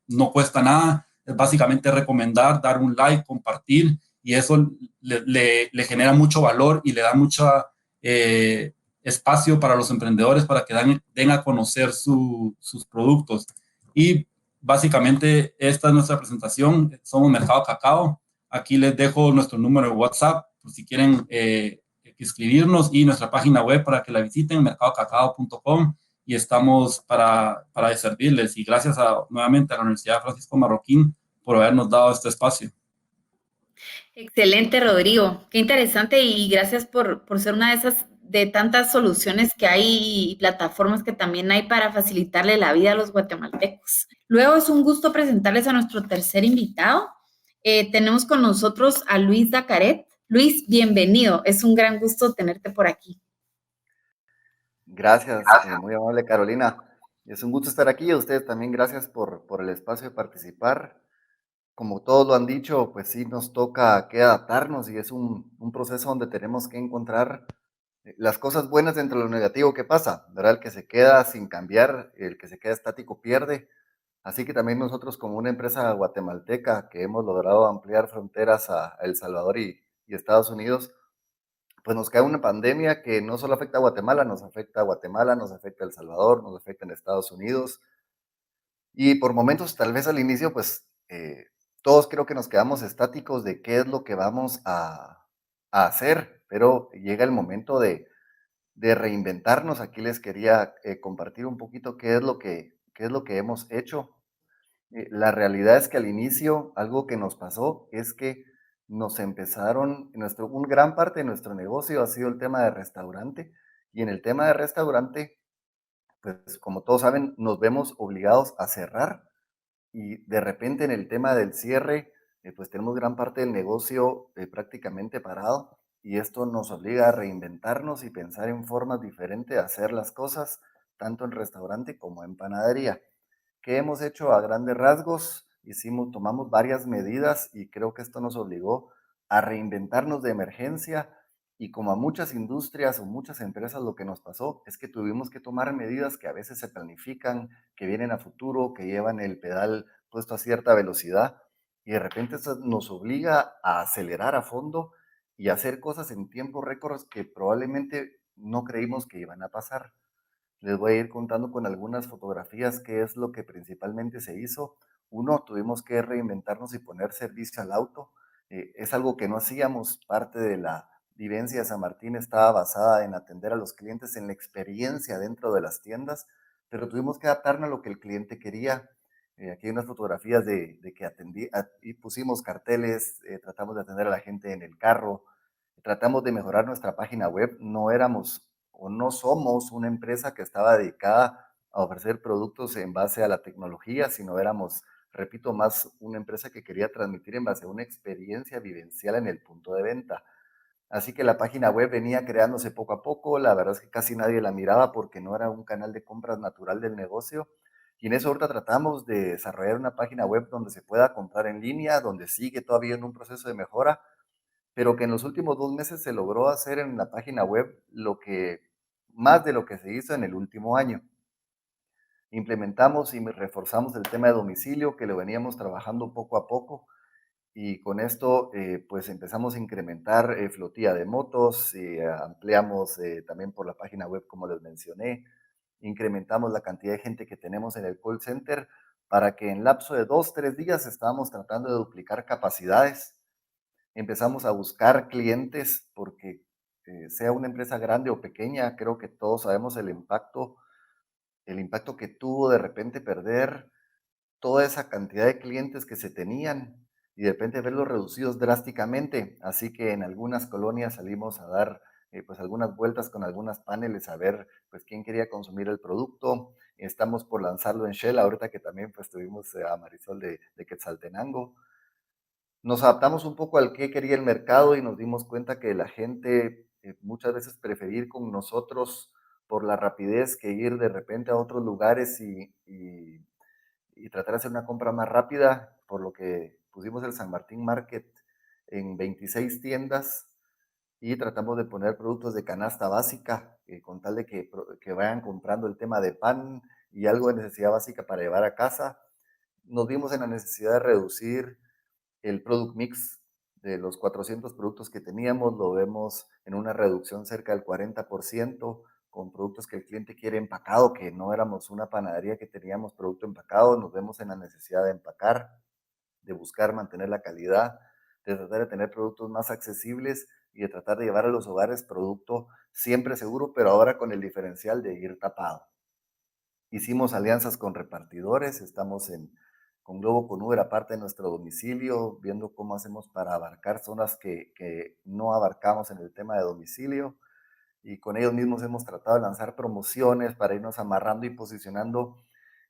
no cuesta nada, es básicamente recomendar, dar un like, compartir, y eso le genera mucho valor y le da mucha espacio para los emprendedores para que den a conocer sus productos. Y básicamente esta es nuestra presentación. Somos Mercado Cacao. Aquí les dejo nuestro número de WhatsApp por si quieren escribirnos y nuestra página web para que la visiten, mercadocacao.com, y estamos para servirles. Y gracias nuevamente a la Universidad Francisco Marroquín por habernos dado este espacio. Excelente, Rodrigo. Qué interesante y gracias por ser una de esas, de tantas soluciones que hay y plataformas que también hay para facilitarle la vida a los guatemaltecos. Luego es un gusto presentarles a nuestro tercer invitado. Tenemos con nosotros a Luis Dacaret. Luis, bienvenido. Es un gran gusto tenerte por aquí. Gracias, muy amable Carolina. Es un gusto estar aquí y a ustedes también gracias por el espacio de participar. Como todos lo han dicho, pues sí nos toca que adaptarnos y es un proceso donde tenemos que encontrar las cosas buenas dentro de lo negativo que pasa, ¿verdad? El que se queda sin cambiar, el que se queda estático pierde. Así que también nosotros como una empresa guatemalteca que hemos logrado ampliar fronteras a El Salvador y Estados Unidos, pues nos cae una pandemia que no solo afecta a Guatemala, nos afecta a Guatemala, nos afecta a El Salvador, nos afecta en Estados Unidos. Y por momentos, tal vez al inicio, pues todos creo que nos quedamos estáticos de qué es lo que vamos a hacer, pero llega el momento de reinventarnos. Aquí les quería compartir un poquito qué es lo que hemos hecho. La realidad es que al inicio algo que nos pasó es que nos empezaron, gran parte de nuestro negocio ha sido el tema de restaurante, y en el tema de restaurante, pues como todos saben, nos vemos obligados a cerrar, y de repente en el tema del cierre, pues tenemos gran parte del negocio prácticamente parado, y esto nos obliga a reinventarnos y pensar en formas diferentes de hacer las cosas, tanto en restaurante como en panadería. ¿Qué hemos hecho a grandes rasgos? Tomamos varias medidas y creo que esto nos obligó a reinventarnos de emergencia, y como a muchas industrias o muchas empresas lo que nos pasó es que tuvimos que tomar medidas que a veces se planifican, que vienen a futuro, que llevan el pedal puesto a cierta velocidad, y de repente eso nos obliga a acelerar a fondo y hacer cosas en tiempos récords que probablemente no creímos que iban a pasar. Les voy a ir contando con algunas fotografías qué es lo que principalmente se hizo. Uno, tuvimos que reinventarnos y poner servicio al auto. Es algo que no hacíamos. Parte de la vivencia de San Martín estaba basada en atender a los clientes en la experiencia dentro de las tiendas, pero tuvimos que adaptarnos a lo que el cliente quería. Aquí hay unas fotografías de que atendí y pusimos carteles, tratamos de atender a la gente en el carro, tratamos de mejorar nuestra página web. No éramos o no somos una empresa que estaba dedicada a ofrecer productos en base a la tecnología, sino éramos, repito, más una empresa que quería transmitir en base a una experiencia vivencial en el punto de venta. Así que la página web venía creándose poco a poco. La verdad es que casi nadie la miraba porque no era un canal de compras natural del negocio. Y en eso ahorita tratamos de desarrollar una página web donde se pueda comprar en línea, donde sigue todavía en un proceso de mejora, pero que en los últimos 2 meses se logró hacer en la página web más de lo que se hizo en el último año. Implementamos y reforzamos el tema de domicilio, que lo veníamos trabajando poco a poco, y con esto pues empezamos a incrementar flotilla de motos, y ampliamos también por la página web, como les mencioné. Incrementamos la cantidad de gente que tenemos en el call center para que en lapso de 2, 3 días estábamos tratando de duplicar capacidades. Empezamos a buscar clientes porque sea una empresa grande o pequeña, creo que todos sabemos el impacto que tuvo de repente perder toda esa cantidad de clientes que se tenían y de repente verlos reducidos drásticamente. Así que en algunas colonias salimos a dar pues algunas vueltas con algunas paneles a ver pues quién quería consumir el producto. Estamos por lanzarlo en Shell, ahorita que también pues tuvimos a Marisol de Quetzaltenango. Nos adaptamos un poco al que quería el mercado y nos dimos cuenta que la gente muchas veces prefería ir con nosotros por la rapidez que ir de repente a otros lugares y tratar de hacer una compra más rápida, por lo que pusimos el San Martín Market en 26 tiendas y tratamos de poner productos de canasta básica, con tal de que vayan comprando el tema de pan y algo de necesidad básica para llevar a casa. Nos vimos en la necesidad de reducir el product mix. De los 400 productos que teníamos, lo vemos en una reducción cerca del 40%, con productos que el cliente quiere empacado, que no éramos una panadería que teníamos producto empacado. Nos vemos en la necesidad de empacar, de buscar mantener la calidad, de tratar de tener productos más accesibles y de tratar de llevar a los hogares producto siempre seguro, pero ahora con el diferencial de ir tapado. Hicimos alianzas con repartidores, estamos con Globo, con Uber, aparte de nuestro domicilio, viendo cómo hacemos para abarcar zonas que no abarcamos en el tema de domicilio, y con ellos mismos hemos tratado de lanzar promociones para irnos amarrando y posicionando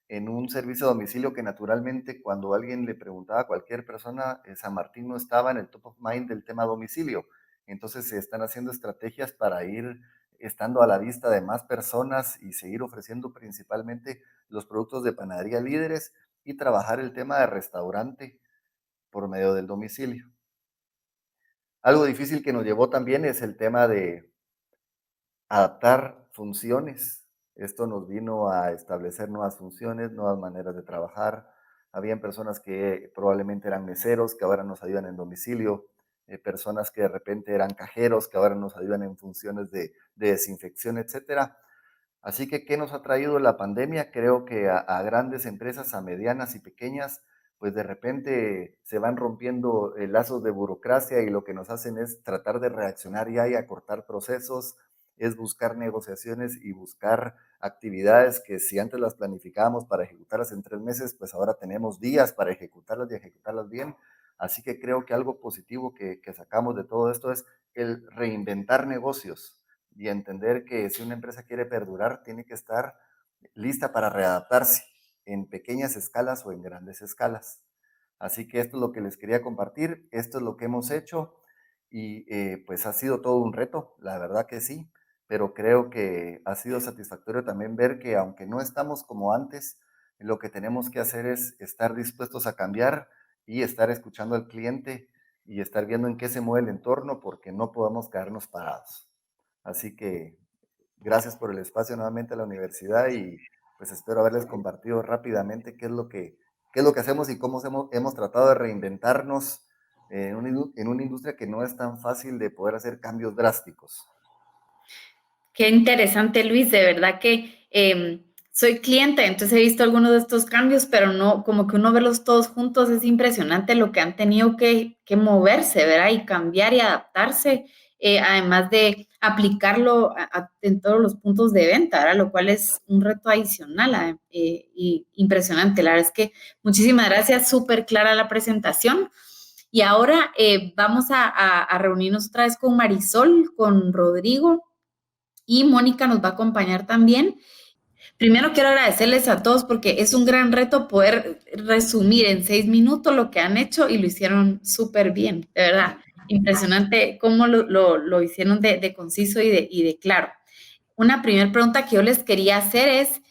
en un servicio a domicilio que naturalmente cuando alguien le preguntaba a cualquier persona, San Martín no estaba en el top of mind del tema domicilio. Entonces se están haciendo estrategias para ir estando a la vista de más personas y seguir ofreciendo principalmente los productos de panadería líderes y trabajar el tema de restaurante por medio del domicilio. Algo difícil que nos llevó también es el tema de adaptar funciones. Esto nos vino a establecer nuevas funciones, nuevas maneras de trabajar. Habían personas que probablemente eran meseros, que ahora nos ayudan en domicilio, personas que de repente eran cajeros, que ahora nos ayudan en funciones de desinfección, etcétera. Así que, ¿qué nos ha traído la pandemia? Creo que a grandes empresas, a medianas y pequeñas, pues de repente se van rompiendo lazos de burocracia, y lo que nos hacen es tratar de reaccionar ya y acortar procesos, es buscar negociaciones y buscar actividades que si antes las planificábamos para ejecutarlas en 3 meses, pues ahora tenemos días para ejecutarlas y ejecutarlas bien. Así que creo que algo positivo que sacamos de todo esto es el reinventar negocios y entender que si una empresa quiere perdurar, tiene que estar lista para readaptarse en pequeñas escalas o en grandes escalas. Así que esto es lo que les quería compartir, esto es lo que hemos hecho y pues ha sido todo un reto, la verdad que sí, pero creo que ha sido satisfactorio también ver que aunque no estamos como antes, lo que tenemos que hacer es estar dispuestos a cambiar y estar escuchando al cliente y estar viendo en qué se mueve el entorno porque no podemos quedarnos parados. Así que gracias por el espacio nuevamente a la universidad y pues espero haberles compartido rápidamente qué es lo que hacemos y cómo hemos tratado de reinventarnos en una industria que no es tan fácil de poder hacer cambios drásticos. Qué interesante, Luis, de verdad que soy cliente, entonces he visto algunos de estos cambios, pero no, como que uno verlos todos juntos es impresionante lo que han tenido que moverse, ¿verdad? Y cambiar y adaptarse, además de aplicarlo en todos los puntos de venta, ¿verdad? Lo cual es un reto adicional y impresionante. La verdad es que muchísimas gracias, súper clara la presentación. Y ahora vamos a reunirnos otra vez con Marisol, con Rodrigo. Y Mónica nos va a acompañar también. Primero quiero agradecerles a todos porque es un gran reto poder resumir en 6 minutos lo que han hecho y lo hicieron súper bien, de verdad. Impresionante cómo lo hicieron de conciso y de claro. Una primera pregunta que yo les quería hacer es,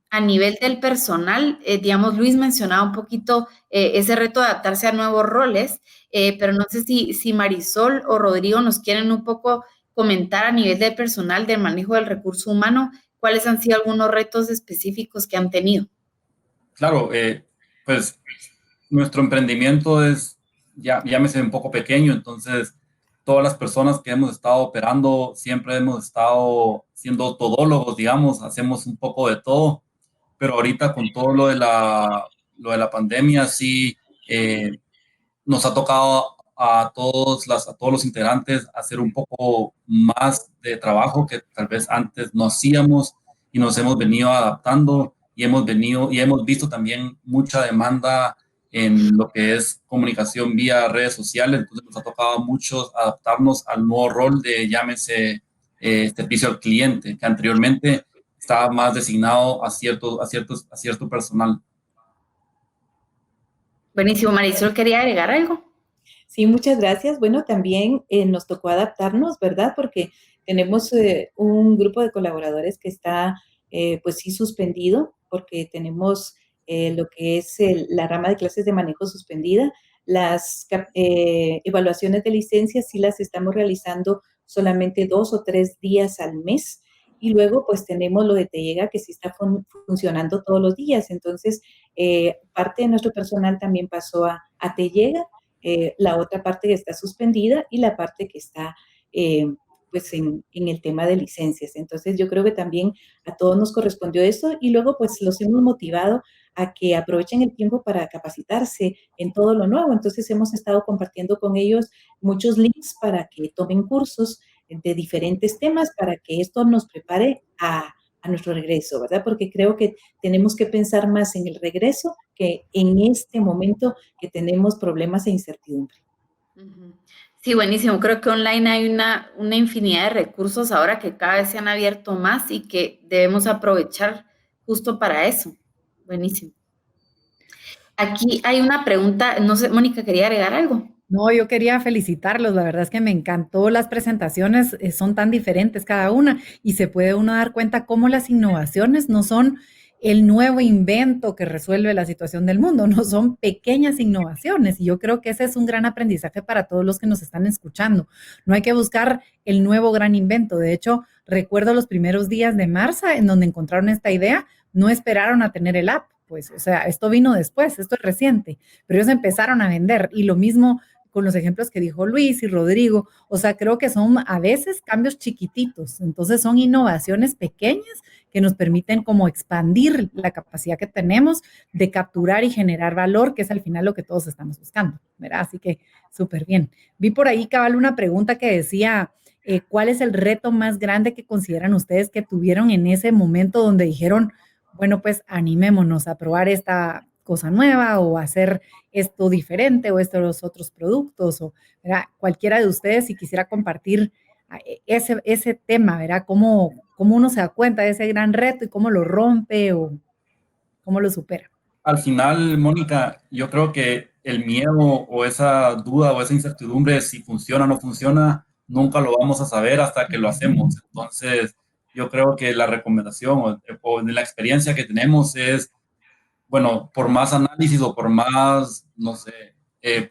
a nivel del personal, digamos, Luis mencionaba un poquito ese reto de adaptarse a nuevos roles, pero no sé si Marisol o Rodrigo nos quieren un poco comentar a nivel del personal, del manejo del recurso humano, cuáles han sido algunos retos específicos que han tenido. Claro, pues nuestro emprendimiento es, llámese un poco pequeño, entonces todas las personas que hemos estado operando siempre hemos estado siendo todólogos, digamos, hacemos un poco de todo, pero ahorita con todo lo de la pandemia, sí, nos ha tocado a todos los integrantes hacer un poco más de trabajo que tal vez antes no hacíamos y nos hemos venido adaptando y hemos visto también mucha demanda en lo que es comunicación vía redes sociales, entonces nos ha tocado a muchos adaptarnos al nuevo rol de llámese servicio al cliente, que anteriormente estaba más designado a cierto personal. Buenísimo, Marisol, ¿quería agregar algo? Sí, muchas gracias. Bueno, también nos tocó adaptarnos, ¿verdad? Porque tenemos un grupo de colaboradores que está, pues sí, suspendido, porque tenemos lo que es la rama de clases de manejo suspendida. Las evaluaciones de licencias sí las estamos realizando solamente 2 o 3 días al mes. Y luego, pues tenemos lo de Tellega que sí está funcionando todos los días. Entonces, parte de nuestro personal también pasó a Tellega, la otra parte que está suspendida y la parte que está pues en el tema de licencias. Entonces yo creo que también a todos nos correspondió eso y luego pues los hemos motivado a que aprovechen el tiempo para capacitarse en todo lo nuevo. Entonces hemos estado compartiendo con ellos muchos links para que tomen cursos de diferentes temas para que esto nos prepare a nuestro regreso, ¿verdad? Porque creo que tenemos que pensar más en el regreso que en este momento que tenemos problemas e incertidumbre. Sí, buenísimo. Creo que online hay una infinidad de recursos ahora que cada vez se han abierto más y que debemos aprovechar justo para eso. Buenísimo. Aquí hay una pregunta, no sé, Mónica, ¿quería agregar algo? No, yo quería felicitarlos, la verdad es que me encantó las presentaciones, son tan diferentes cada una y se puede uno dar cuenta cómo las innovaciones no son el nuevo invento que resuelve la situación del mundo, no son pequeñas innovaciones y yo creo que ese es un gran aprendizaje para todos los que nos están escuchando. No hay que buscar el nuevo gran invento, de hecho, recuerdo los primeros días de Marsa en donde encontraron esta idea, no esperaron a tener el app, pues, o sea, esto vino después, esto es reciente, pero ellos empezaron a vender y lo mismo con los ejemplos que dijo Luis y Rodrigo, o sea, creo que son a veces cambios chiquititos, entonces son innovaciones pequeñas que nos permiten como expandir la capacidad que tenemos de capturar y generar valor, que es al final lo que todos estamos buscando, ¿verdad? Así que súper bien. Vi por ahí, cabal, una pregunta que decía ¿Cuál es el reto más grande que consideran ustedes que tuvieron en ese momento donde dijeron, bueno, pues animémonos a probar esta cosa nueva o hacer esto diferente o estos otros productos? O, ¿verdad? Cualquiera de ustedes, si quisiera compartir ese tema, ¿verdad? ¿Cómo uno se da cuenta de ese gran reto y cómo lo rompe o cómo lo supera? Al final, Mónica, yo creo que el miedo o esa duda o esa incertidumbre de si funciona o no funciona, nunca lo vamos a saber hasta que lo hacemos. Entonces, yo creo que la recomendación o de la experiencia que tenemos es, bueno, por más análisis o por más, no sé,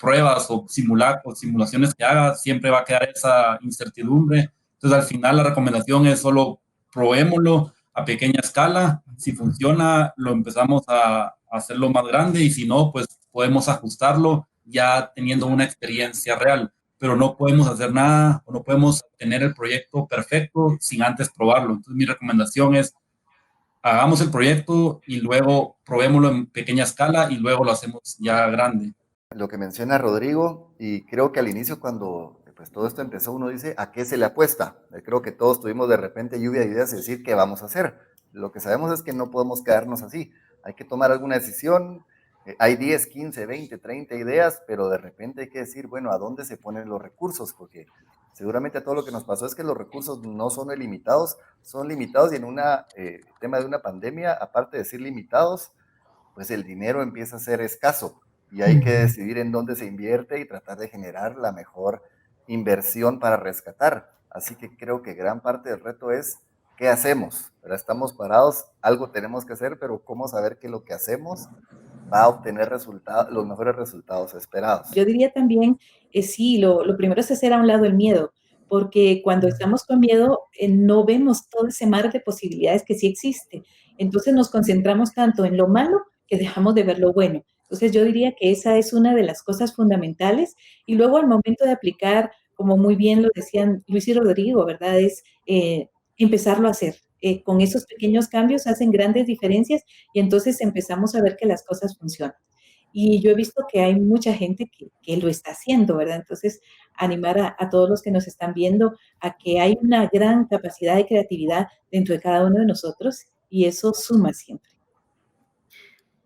pruebas o simulaciones que haga, siempre va a quedar esa incertidumbre. Entonces, al final, la recomendación es solo probémoslo a pequeña escala. Si funciona, lo empezamos a hacerlo más grande, y si no, pues podemos ajustarlo ya teniendo una experiencia real. Pero no podemos hacer nada o no podemos tener el proyecto perfecto sin antes probarlo. Entonces, mi recomendación es hagamos el proyecto y luego probémoslo en pequeña escala y luego lo hacemos ya grande. Lo que menciona Rodrigo, y creo que al inicio cuando pues, todo esto empezó, uno dice, ¿a qué se le apuesta? Creo que todos tuvimos de repente lluvia de ideas y decir, ¿qué vamos a hacer? Lo que sabemos es que no podemos quedarnos así. Hay que tomar alguna decisión. Hay 10, 15, 20, 30 ideas, pero de repente hay que decir, bueno, ¿a dónde se ponen los recursos? Porque seguramente todo lo que nos pasó es que los recursos no son ilimitados, son limitados, y en un tema de una pandemia, aparte de ser limitados, pues el dinero empieza a ser escaso y hay que decidir en dónde se invierte y tratar de generar la mejor inversión para rescatar. Así que creo que gran parte del reto es ¿qué hacemos? ¿Verdad? Estamos parados, algo tenemos que hacer, pero ¿cómo saber que lo que hacemos va a obtener los mejores resultados esperados? Yo diría también, sí, lo primero es hacer a un lado el miedo, porque cuando estamos con miedo no vemos todo ese mar de posibilidades que sí existe. Entonces nos concentramos tanto en lo malo que dejamos de ver lo bueno. Entonces yo diría que esa es una de las cosas fundamentales. Y luego al momento de aplicar, como muy bien lo decían Luis y Rodrigo, ¿verdad? Es empezarlo a hacer. Con esos pequeños cambios hacen grandes diferencias y entonces empezamos a ver que las cosas funcionan. Y yo he visto que hay mucha gente que lo está haciendo, ¿verdad? Entonces, animar a todos los que nos están viendo a que hay una gran capacidad de creatividad dentro de cada uno de nosotros y eso suma siempre.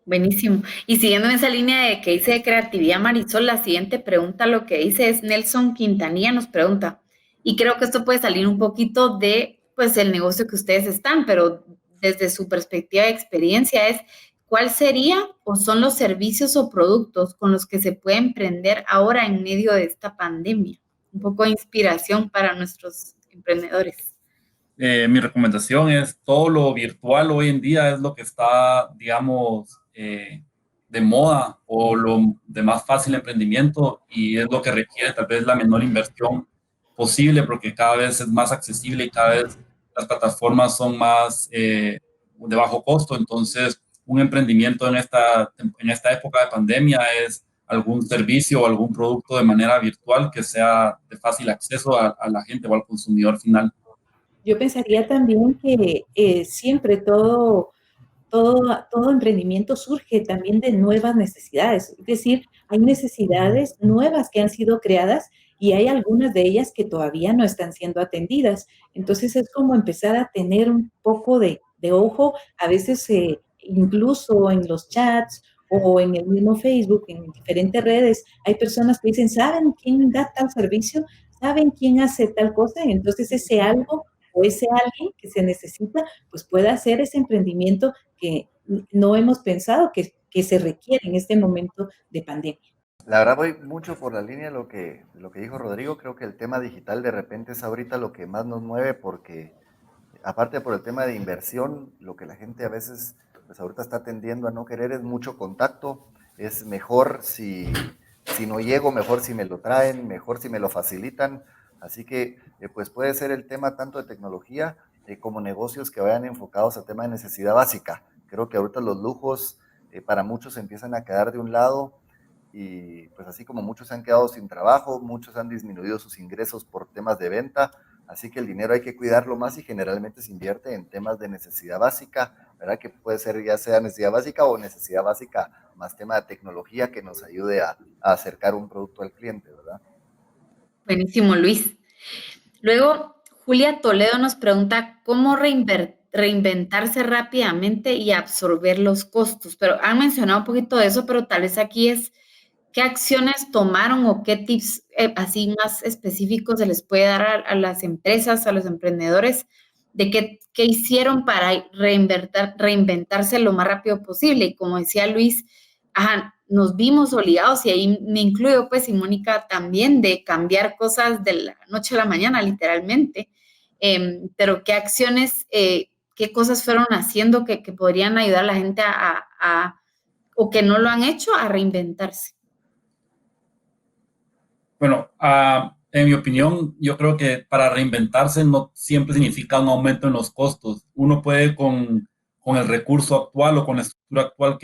Buenísimo. Y siguiendo en esa línea de que dice de creatividad, Marisol, la siguiente pregunta lo que dice es Nelson Quintanilla nos pregunta, y creo que esto puede salir un poquito de, pues, el negocio que ustedes están, pero desde su perspectiva de experiencia es, ¿cuál sería o son los servicios o productos con los que se puede emprender ahora en medio de esta pandemia? Un poco de inspiración para nuestros emprendedores. Mi recomendación es todo lo virtual hoy en día es lo que está, digamos, de moda o lo de más fácil emprendimiento, y es lo que requiere tal vez la menor inversión posible porque cada vez es más accesible y cada vez las plataformas son más de bajo costo. Entonces, un emprendimiento en esta época de pandemia es algún servicio o algún producto de manera virtual que sea de fácil acceso a la gente o al consumidor final. Yo pensaría también que siempre todo emprendimiento surge también de nuevas necesidades. Es decir, hay necesidades nuevas que han sido creadas y hay algunas de ellas que todavía no están siendo atendidas. Entonces es como empezar a tener un poco de ojo, a veces incluso en los chats o en el mismo Facebook, en diferentes redes, hay personas que dicen, ¿saben quién da tal servicio? ¿Saben quién hace tal cosa? Y entonces ese algo o ese alguien que se necesita, pues pueda hacer ese emprendimiento que no hemos pensado que se requiere en este momento de pandemia. La verdad voy mucho por la línea de lo que dijo Rodrigo. Creo que el tema digital de repente es ahorita lo que más nos mueve porque aparte por el tema de inversión, lo que la gente a veces pues ahorita está tendiendo a no querer es mucho contacto. Es mejor si no llego, mejor si me lo traen, mejor si me lo facilitan. Así que pues puede ser el tema tanto de tecnología como negocios que vayan enfocados a tema de necesidad básica. Creo que ahorita los lujos para muchos empiezan a quedar de un lado y pues así como muchos se han quedado sin trabajo, muchos han disminuido sus ingresos por temas de venta, así que el dinero hay que cuidarlo más y generalmente se invierte en temas de necesidad básica, ¿verdad? Que puede ser ya sea necesidad básica o necesidad básica más tema de tecnología que nos ayude a acercar un producto al cliente, ¿verdad? Buenísimo, Luis. Luego, Julia Toledo nos pregunta cómo reinventarse rápidamente y absorber los costos. Pero han mencionado un poquito de eso, pero tal vez aquí es qué acciones tomaron o qué tips así más específicos se les puede dar a las empresas, a los emprendedores, de qué hicieron para reinventarse lo más rápido posible. Y como decía Luis, ajá, nos vimos obligados, y ahí me incluyo, pues, y Mónica también, de cambiar cosas de la noche a la mañana, literalmente. Pero qué acciones, qué cosas fueron haciendo que podrían ayudar a la gente o que no lo han hecho, a reinventarse. Bueno, en mi opinión, yo creo que para reinventarse no siempre significa un aumento en los costos. Uno puede con el recurso actual o con la estructura actual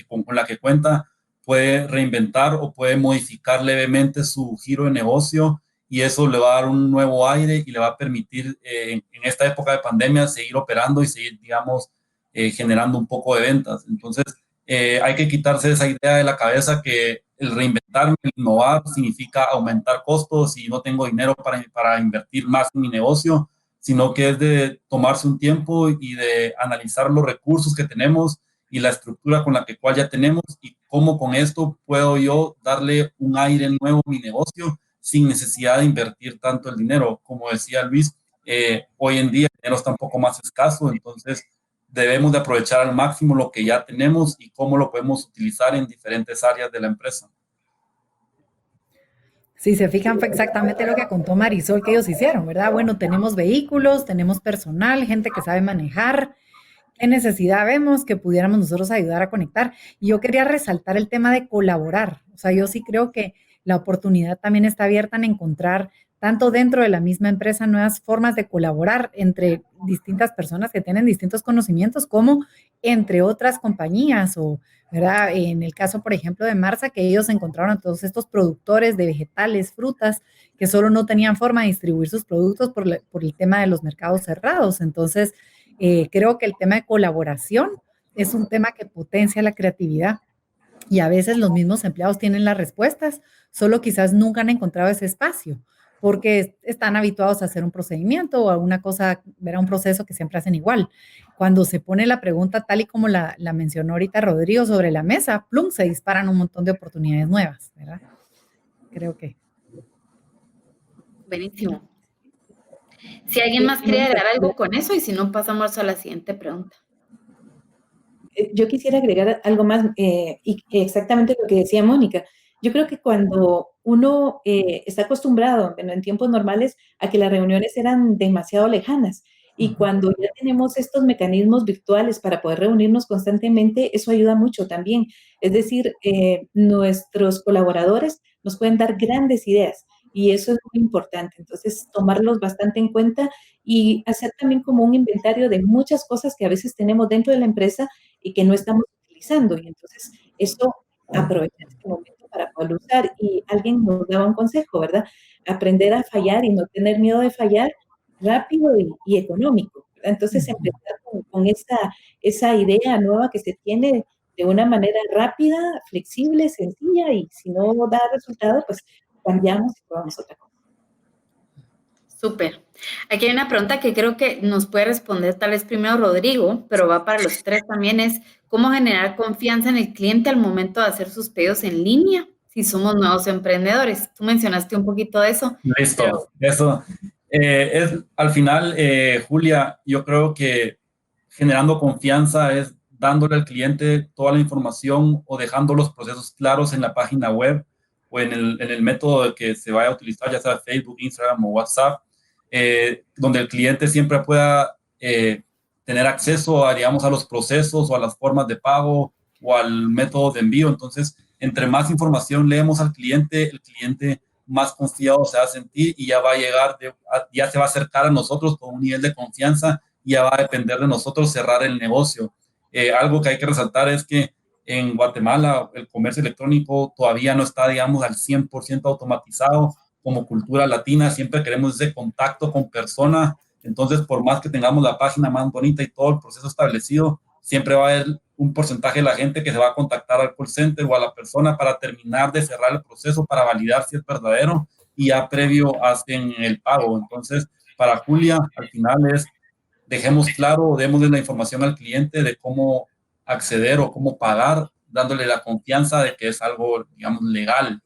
con la que cuenta, puede reinventar o puede modificar levemente su giro de negocio, y eso le va a dar un nuevo aire y le va a permitir en esta época de pandemia seguir operando y seguir, digamos, generando un poco de ventas. Entonces, hay que quitarse esa idea de la cabeza que el reinventarme, el innovar, significa aumentar costos y no tengo dinero para invertir más en mi negocio, sino que es de tomarse un tiempo y de analizar los recursos que tenemos y la estructura con la cual ya tenemos, y cómo con esto puedo yo darle un aire nuevo a mi negocio sin necesidad de invertir tanto el dinero. Como decía Luis, hoy en día el dinero está un poco más escaso, entonces debemos de aprovechar al máximo lo que ya tenemos y cómo lo podemos utilizar en diferentes áreas de la empresa. Si se fijan, fue exactamente lo que contó Marisol que ellos hicieron, ¿verdad? Bueno, tenemos vehículos, tenemos personal, gente que sabe manejar. ¿Qué necesidad vemos que pudiéramos nosotros ayudar a conectar? Y yo quería resaltar el tema de colaborar. O sea, yo sí creo que la oportunidad también está abierta en encontrar, tanto dentro de la misma empresa, nuevas formas de colaborar entre distintas personas que tienen distintos conocimientos, como entre otras compañías, o, ¿verdad? En el caso, por ejemplo, de Marsa, que ellos encontraron a todos estos productores de vegetales, frutas, que solo no tenían forma de distribuir sus productos por el tema de los mercados cerrados. Entonces, creo que el tema de colaboración es un tema que potencia la creatividad, y a veces los mismos empleados tienen las respuestas, solo quizás nunca han encontrado ese espacio porque están habituados a hacer un procedimiento o a una cosa, ver a un proceso que siempre hacen igual. Cuando se pone la pregunta tal y como la mencionó ahorita Rodrigo sobre la mesa, plum, se disparan un montón de oportunidades nuevas, ¿verdad? Creo que. Buenísimo. Si alguien más quiere agregar algo con eso, y si no, pasamos a la siguiente pregunta. Yo quisiera agregar algo más, y exactamente lo que decía Mónica. Yo creo que cuando uno está acostumbrado, bueno, en tiempos normales, a que las reuniones eran demasiado lejanas, y cuando ya tenemos estos mecanismos virtuales para poder reunirnos constantemente, eso ayuda mucho también. Es decir, nuestros colaboradores nos pueden dar grandes ideas, y eso es muy importante. Entonces, tomarlos bastante en cuenta y hacer también como un inventario de muchas cosas que a veces tenemos dentro de la empresa y que no estamos utilizando. Y entonces, eso, aprovechar este momento para poder usar. Y alguien nos daba un consejo, ¿verdad? Aprender a fallar y no tener miedo de fallar, rápido y económico, ¿verdad? Entonces, empezar con esa idea nueva que se tiene de una manera rápida, flexible, sencilla, y si no da resultado, pues cambiamos y probamos otra cosa. Súper. Aquí hay una pregunta que creo que nos puede responder tal vez primero Rodrigo, pero va para los tres también, es ¿cómo generar confianza en el cliente al momento de hacer sus pedidos en línea si somos nuevos emprendedores? Tú mencionaste un poquito de eso. Listo, eso. Al final, Julia, yo creo que generando confianza es dándole al cliente toda la información o dejando los procesos claros en la página web o en el método que se vaya a utilizar, ya sea Facebook, Instagram o WhatsApp, donde el cliente siempre pueda tener acceso a, digamos, a los procesos o a las formas de pago o al método de envío. Entonces, entre más información leemos al cliente, el cliente más confiado se va a sentir y ya va a llegar, ya se va a acercar a nosotros con un nivel de confianza y ya va a depender de nosotros cerrar el negocio. Algo que hay que resaltar es que en Guatemala el comercio electrónico todavía no está, digamos, al 100% automatizado. Como cultura latina siempre queremos ese contacto con persona. Entonces, por más que tengamos la página más bonita y todo el proceso establecido, siempre va a haber un porcentaje de la gente que se va a contactar al call center o a la persona para terminar de cerrar el proceso, para validar si es verdadero. y ya previo hacen el pago. Entonces, para Julia, al final es, dejemos claro, démosle la información al cliente de cómo acceder o cómo pagar, dándole la confianza de que es algo, digamos, legal.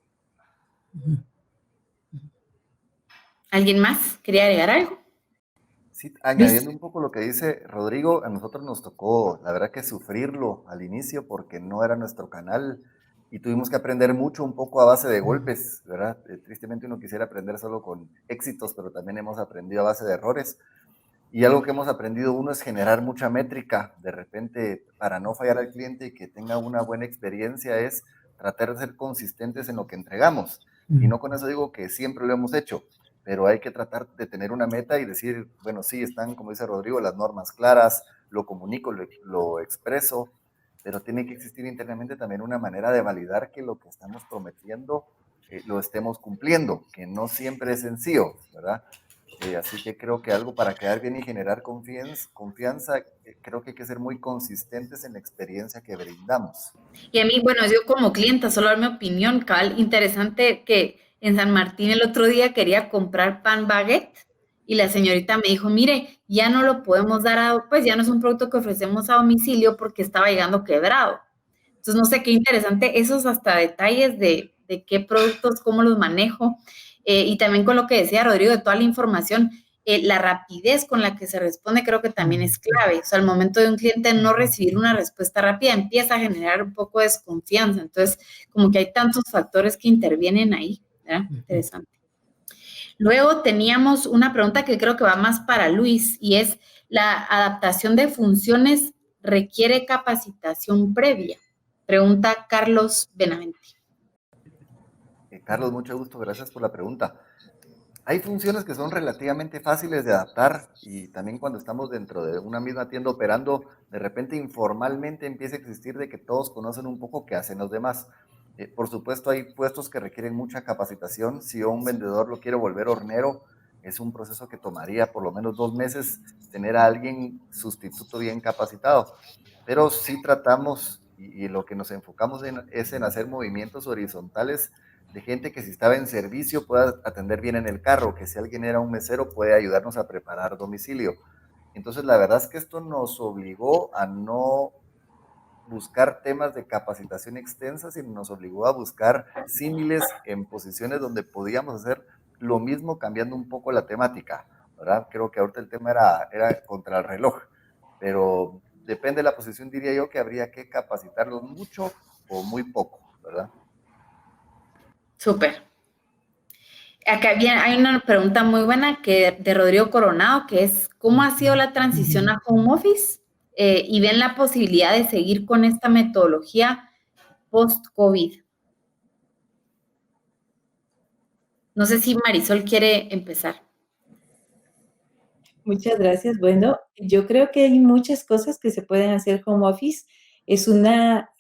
¿Alguien más quería agregar algo? Sí, Luis. añadiendo un poco lo que dice Rodrigo, a nosotros nos tocó, la verdad que sufrirlo al inicio porque no era nuestro canal y tuvimos que aprender mucho un poco a base de golpes, ¿verdad? Tristemente uno quisiera aprender solo con éxitos, pero también hemos aprendido a base de errores. Y algo que hemos aprendido uno es generar mucha métrica, de repente, para no fallar al cliente y que tenga una buena experiencia, es tratar de ser consistentes en lo que entregamos. Y no con eso digo que siempre lo hemos hecho, pero hay que tratar de tener una meta y decir, bueno, sí, están, como dice Rodrigo, las normas claras, lo comunico, lo expreso, pero tiene que existir internamente también una manera de validar que lo que estamos prometiendo lo estemos cumpliendo, que no siempre es sencillo, ¿verdad? Así que creo que algo para quedar bien y generar confianza, creo que hay que ser muy consistentes en la experiencia que brindamos. Y a mí, bueno, yo como clienta, solo dar mi opinión, cabal, interesante que en San Martín el otro día quería comprar pan baguette y la señorita me dijo, mire, ya no lo podemos dar pues ya no es un producto que ofrecemos a domicilio porque estaba llegando quebrado. Entonces, no sé, qué interesante esos hasta detalles de qué productos, cómo los manejo. Y también con lo que decía Rodrigo, de toda la información, la rapidez con la que se responde creo que también es clave. O sea, al momento de un cliente no recibir una respuesta rápida, empieza a generar un poco de desconfianza. Entonces, como que hay tantos factores que intervienen ahí, ¿verdad? Interesante. Luego teníamos una pregunta que creo que va más para Luis y es, ¿la adaptación de funciones requiere capacitación previa? Pregunta Carlos Benavente. Carlos, mucho gusto, gracias por la pregunta. Hay funciones que son relativamente fáciles de adaptar y también cuando estamos dentro de una misma tienda operando, de repente informalmente empieza a existir de que todos conocen un poco qué hacen los demás. Por supuesto, hay puestos que requieren mucha capacitación. Si yo un vendedor lo quiero volver hornero, es un proceso que tomaría por lo menos 2 meses tener a alguien sustituto bien capacitado. Pero sí tratamos y lo que nos enfocamos es en hacer movimientos horizontales de gente que si estaba en servicio pueda atender bien en el carro, que si alguien era un mesero puede ayudarnos a preparar domicilio. Entonces la verdad es que esto nos obligó a no buscar temas de capacitación extensa, sino nos obligó a buscar símiles en posiciones donde podíamos hacer lo mismo cambiando un poco la temática, ¿verdad? Creo que ahorita el tema era contra el reloj, pero depende de la posición, diría yo que habría que capacitarlos mucho o muy poco, ¿verdad? Súper. Acá bien, hay una pregunta muy buena de Rodrigo Coronado, que es, ¿cómo ha sido la transición a home office? Y ven la posibilidad de seguir con esta metodología post-COVID. No sé si Marisol quiere empezar. Muchas gracias. Bueno, yo creo que hay muchas cosas que se pueden hacer home office. Es una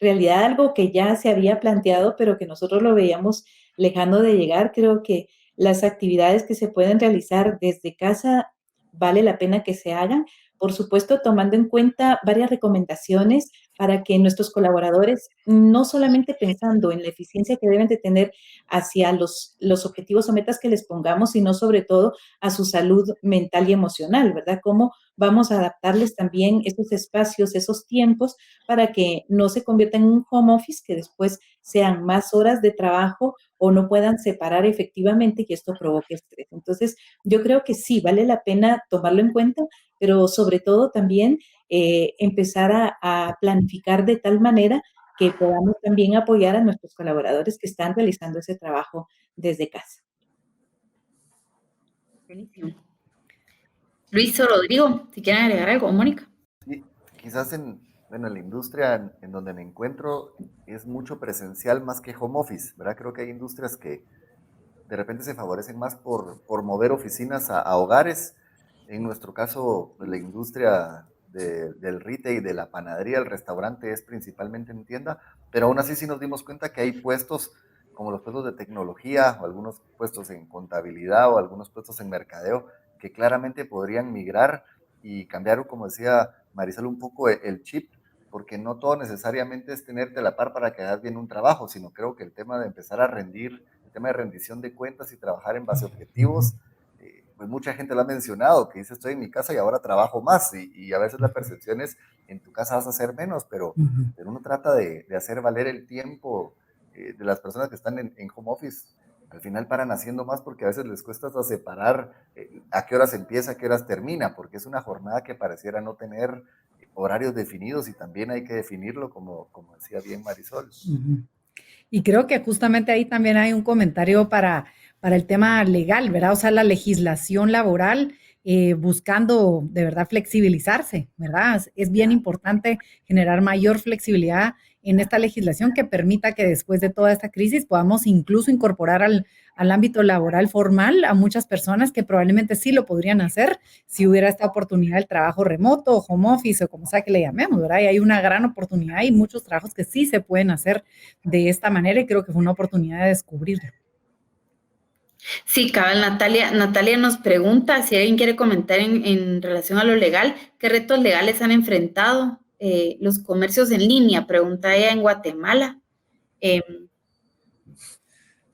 realidad, algo que ya se había planteado, pero que nosotros lo veíamos lejano de llegar. Creo que las actividades que se pueden realizar desde casa vale la pena que se hagan. Por supuesto, tomando en cuenta varias recomendaciones para que nuestros colaboradores, no solamente pensando en la eficiencia que deben de tener hacia los objetivos o metas que les pongamos, sino sobre todo a su salud mental y emocional, ¿verdad? Cómo vamos a adaptarles también esos espacios, esos tiempos para que no se convierta en un home office, que después sean más horas de trabajo o no puedan separar efectivamente y esto provoque estrés. Entonces, yo creo que sí, vale la pena tomarlo en cuenta, pero sobre todo también empezar a planificar de tal manera que podamos también apoyar a nuestros colaboradores que están realizando ese trabajo desde casa. Buenísimo. Luis o Rodrigo, si quieren agregar algo, Mónica. Sí, quizás bueno, en la industria en donde me encuentro es mucho presencial más que home office, ¿verdad? Creo que hay industrias que de repente se favorecen más por mover oficinas a hogares. En nuestro caso, pues, la industria del retail, de la panadería, el restaurante es principalmente en tienda, pero aún así sí nos dimos cuenta que hay puestos como los puestos de tecnología o algunos puestos en contabilidad o algunos puestos en mercadeo que claramente podrían migrar y cambiar, como decía Marisol, un poco el chip, porque no todo necesariamente es tenerte a la par para que hagas bien un trabajo, sino creo que el tema de empezar a rendir el tema de rendición de cuentas y trabajar en base a objetivos. Pues mucha gente lo ha mencionado, que dice estoy en mi casa y ahora trabajo más, y a veces la percepción es en tu casa vas a hacer menos, pero uno trata de hacer valer el tiempo de las personas que están en home office. Al final paran haciendo más porque a veces les cuesta hasta separar a qué horas empieza, a qué horas termina, porque es una jornada que pareciera no tener horarios definidos, y también hay que definirlo, como decía bien Marisol. Y creo que justamente ahí también hay un comentario para el tema legal, ¿verdad? O sea, la legislación laboral buscando de verdad flexibilizarse, ¿verdad? Es bien importante generar mayor flexibilidad en esta legislación que permita que después de toda esta crisis podamos incluso incorporar al ámbito laboral formal a muchas personas que probablemente sí lo podrían hacer si hubiera esta oportunidad del trabajo remoto o home office o como sea que le llamemos, ¿verdad? Y hay una gran oportunidad y muchos trabajos que sí se pueden hacer de esta manera y creo que fue una oportunidad de descubrirlo. Sí, cabal, Natalia nos pregunta si alguien quiere comentar en relación a lo legal, ¿qué retos legales han enfrentado los comercios en línea? Pregunta ella en Guatemala.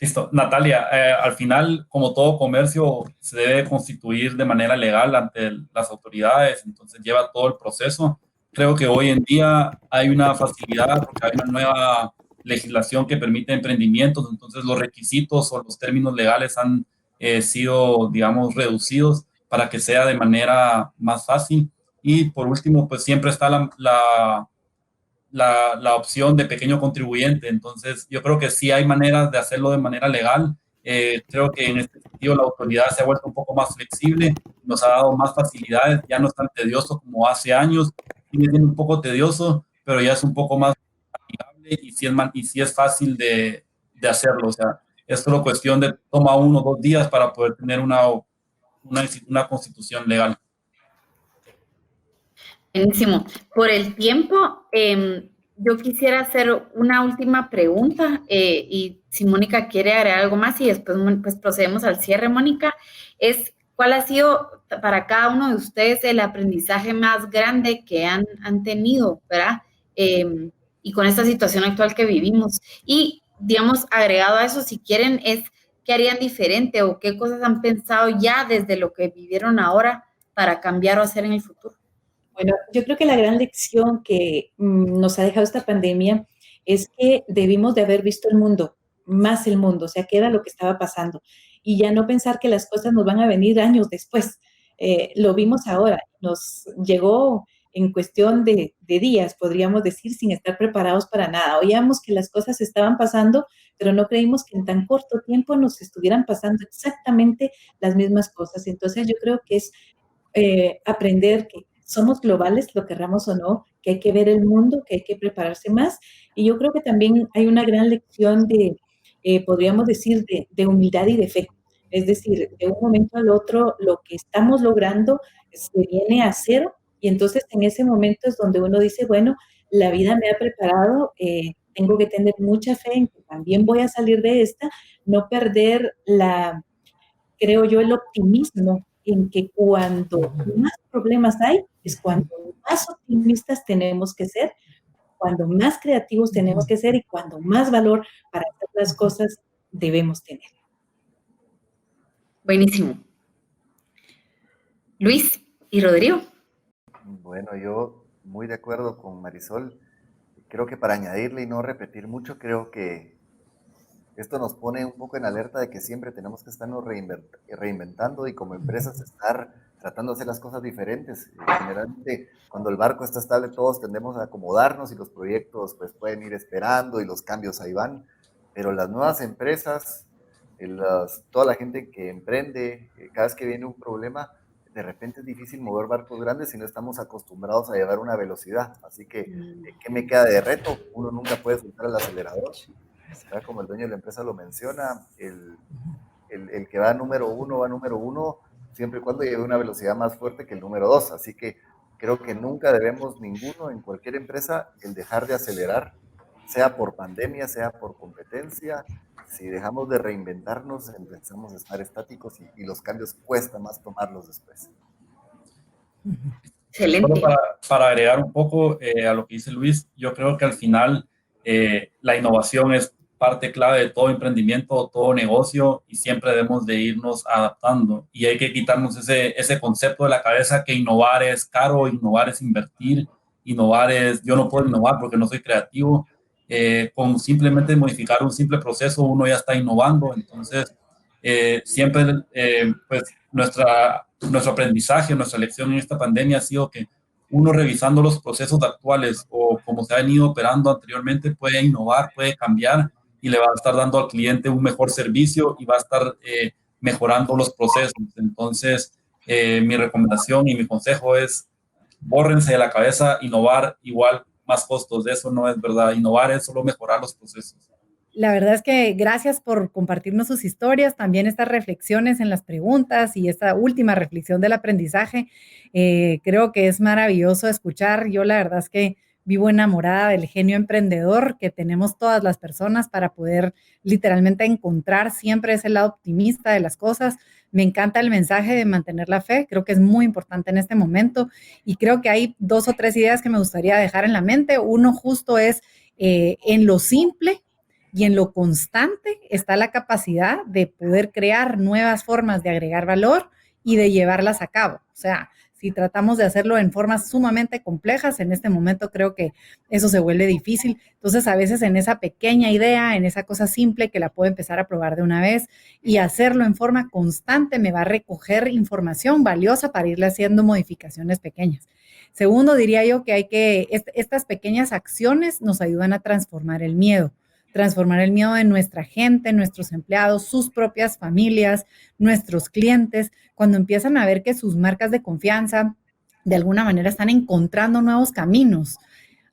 Listo. Natalia, al final, como todo comercio, se debe constituir de manera legal ante las autoridades, entonces lleva todo el proceso. Creo que hoy en día hay una facilidad porque hay una nueva legislación que permite emprendimientos, entonces los requisitos o los términos legales han sido, digamos, reducidos para que sea de manera más fácil. Y por último, pues siempre está la opción de pequeño contribuyente. Entonces, yo creo que sí hay maneras de hacerlo de manera legal. Creo que en este sentido la autoridad se ha vuelto un poco más flexible, nos ha dado más facilidades, ya no es tan tedioso como hace años, sigue siendo un poco tedioso, pero ya es un poco más amigable y sí es fácil de hacerlo. O sea, es solo cuestión de toma 1 o 2 días para poder tener una constitución legal. Buenísimo. Por el tiempo, yo quisiera hacer una última pregunta y si Mónica quiere agregar algo más y después pues procedemos al cierre, Mónica, es ¿cuál ha sido para cada uno de ustedes el aprendizaje más grande que han tenido, ¿verdad? Y con esta situación actual que vivimos. Y, digamos, agregado a eso, si quieren, es ¿qué harían diferente o qué cosas han pensado ya desde lo que vivieron ahora para cambiar o hacer en el futuro? Bueno, yo creo que la gran lección que nos ha dejado esta pandemia es que debimos de haber visto el mundo, más el mundo, o sea, qué era lo que estaba pasando, y ya no pensar que las cosas nos van a venir años después. Lo vimos ahora, nos llegó en cuestión de días, podríamos decir, sin estar preparados para nada. Oíamos que las cosas estaban pasando, pero no creímos que en tan corto tiempo nos estuvieran pasando exactamente las mismas cosas. Entonces, yo creo que es aprender que somos globales, lo querramos o no, que hay que ver el mundo, que hay que prepararse más. Y yo creo que también hay una gran lección de, podríamos decir, de humildad y de fe. Es decir, de un momento al otro, lo que estamos logrando se viene a cero, y entonces en ese momento es donde uno dice, bueno, la vida me ha preparado, tengo que tener mucha fe en que también voy a salir de esta, no perder creo yo, el optimismo en que cuando más problemas hay, es cuando más optimistas tenemos que ser, cuando más creativos tenemos que ser y cuando más valor para hacer las cosas debemos tener. Buenísimo. Luis y Rodrigo. Bueno, yo muy de acuerdo con Marisol. Creo que para añadirle y no repetir mucho, creo que esto nos pone un poco en alerta de que siempre tenemos que estarnos reinventando y como empresas estar tratando de hacer las cosas diferentes. Generalmente cuando el barco está estable todos tendemos a acomodarnos y los proyectos pues pueden ir esperando y los cambios ahí van, pero las nuevas empresas, toda la gente que emprende, cada vez que viene un problema, de repente es difícil mover barcos grandes si no estamos acostumbrados a llevar una velocidad. Así que, ¿qué me queda de reto? Uno nunca puede soltar el acelerador. Como el dueño de la empresa lo menciona, el que va número uno, siempre y cuando lleve una velocidad más fuerte que el número 2. Así que creo que nunca debemos ninguno en cualquier empresa el dejar de acelerar, sea por pandemia, sea por competencia. Si dejamos de reinventarnos, empezamos a estar estáticos y los cambios cuesta más tomarlos después. Excelente. Solo para agregar un poco a lo que dice Luis, yo creo que al final la innovación es parte clave de todo emprendimiento, todo negocio, y siempre debemos de irnos adaptando. Y hay que quitarnos ese concepto de la cabeza que innovar es caro, innovar es invertir, innovar es, yo no puedo innovar porque no soy creativo. Con simplemente modificar un simple proceso, uno ya está innovando. Entonces, siempre, pues, nuestro aprendizaje, nuestra lección en esta pandemia ha sido que uno revisando los procesos actuales o como se ha venido operando anteriormente puede innovar, puede cambiar y le va a estar dando al cliente un mejor servicio y va a estar mejorando los procesos. Entonces, mi recomendación y mi consejo es bórrense de la cabeza, innovar igual más costos. De eso no es verdad. Innovar es solo mejorar los procesos. La verdad es que gracias por compartirnos sus historias, también estas reflexiones en las preguntas y esta última reflexión del aprendizaje. Creo que es maravilloso escuchar. Yo la verdad es que vivo enamorada del genio emprendedor que tenemos todas las personas para poder literalmente encontrar siempre ese lado optimista de las cosas. Me encanta el mensaje de mantener la fe, creo que es muy importante en este momento y creo que hay 2 o 3 ideas que me gustaría dejar en la mente. Uno justo es en lo simple y en lo constante está la capacidad de poder crear nuevas formas de agregar valor y de llevarlas a cabo. O sea, si tratamos de hacerlo en formas sumamente complejas, en este momento creo que eso se vuelve difícil. Entonces, a veces en esa pequeña idea, en esa cosa simple que la puedo empezar a probar de una vez y hacerlo en forma constante, me va a recoger información valiosa para irle haciendo modificaciones pequeñas. Segundo, diría yo que estas pequeñas acciones nos ayudan a transformar el miedo de nuestra gente, nuestros empleados, sus propias familias, nuestros clientes, cuando empiezan a ver que sus marcas de confianza de alguna manera están encontrando nuevos caminos.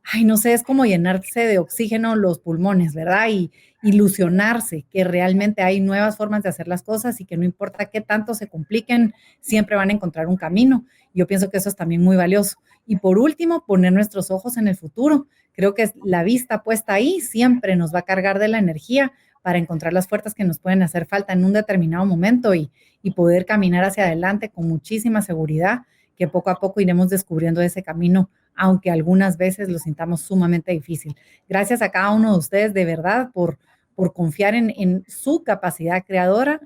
Ay, no sé, es como llenarse de oxígeno los pulmones, ¿verdad? Y ilusionarse que realmente hay nuevas formas de hacer las cosas y que no importa qué tanto se compliquen, siempre van a encontrar un camino. Yo pienso que eso es también muy valioso. Y por último, poner nuestros ojos en el futuro. Creo que la vista puesta ahí siempre nos va a cargar de la energía para encontrar las fuerzas que nos pueden hacer falta en un determinado momento y poder caminar hacia adelante con muchísima seguridad, que poco a poco iremos descubriendo ese camino, aunque algunas veces lo sintamos sumamente difícil. Gracias a cada uno de ustedes, de verdad, por confiar en su capacidad creadora,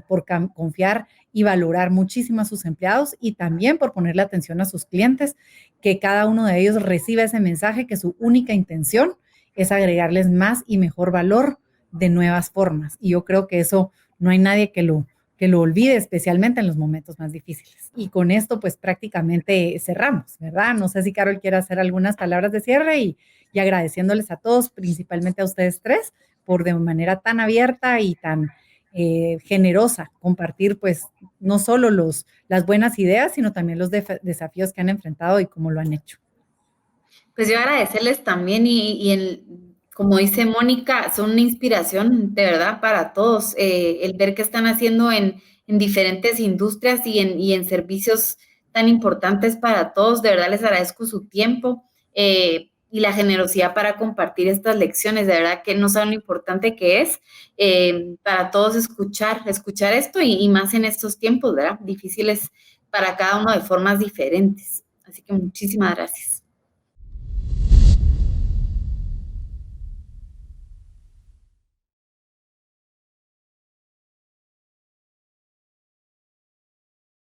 por confiar y valorar muchísimo a sus empleados y también por ponerle atención a sus clientes, que cada uno de ellos reciba ese mensaje que su única intención es agregarles más y mejor valor de nuevas formas. Y yo creo que eso no hay nadie que lo olvide, especialmente en los momentos más difíciles. Y con esto, pues prácticamente cerramos, ¿verdad? No sé si Carol quiere hacer algunas palabras de cierre y agradeciéndoles a todos, principalmente a ustedes tres, por de manera tan abierta y tan generosa compartir, pues, no solo las buenas ideas, sino también los desafíos que han enfrentado y cómo lo han hecho. Pues yo agradecerles también como dice Mónica, son una inspiración de verdad para todos. El ver qué están haciendo en diferentes industrias y en servicios tan importantes para todos. De verdad les agradezco su tiempo y la generosidad para compartir estas lecciones. De verdad que no saben lo importante que es para todos escuchar esto y más en estos tiempos, ¿verdad? Difíciles para cada uno de formas diferentes. Así que muchísimas gracias.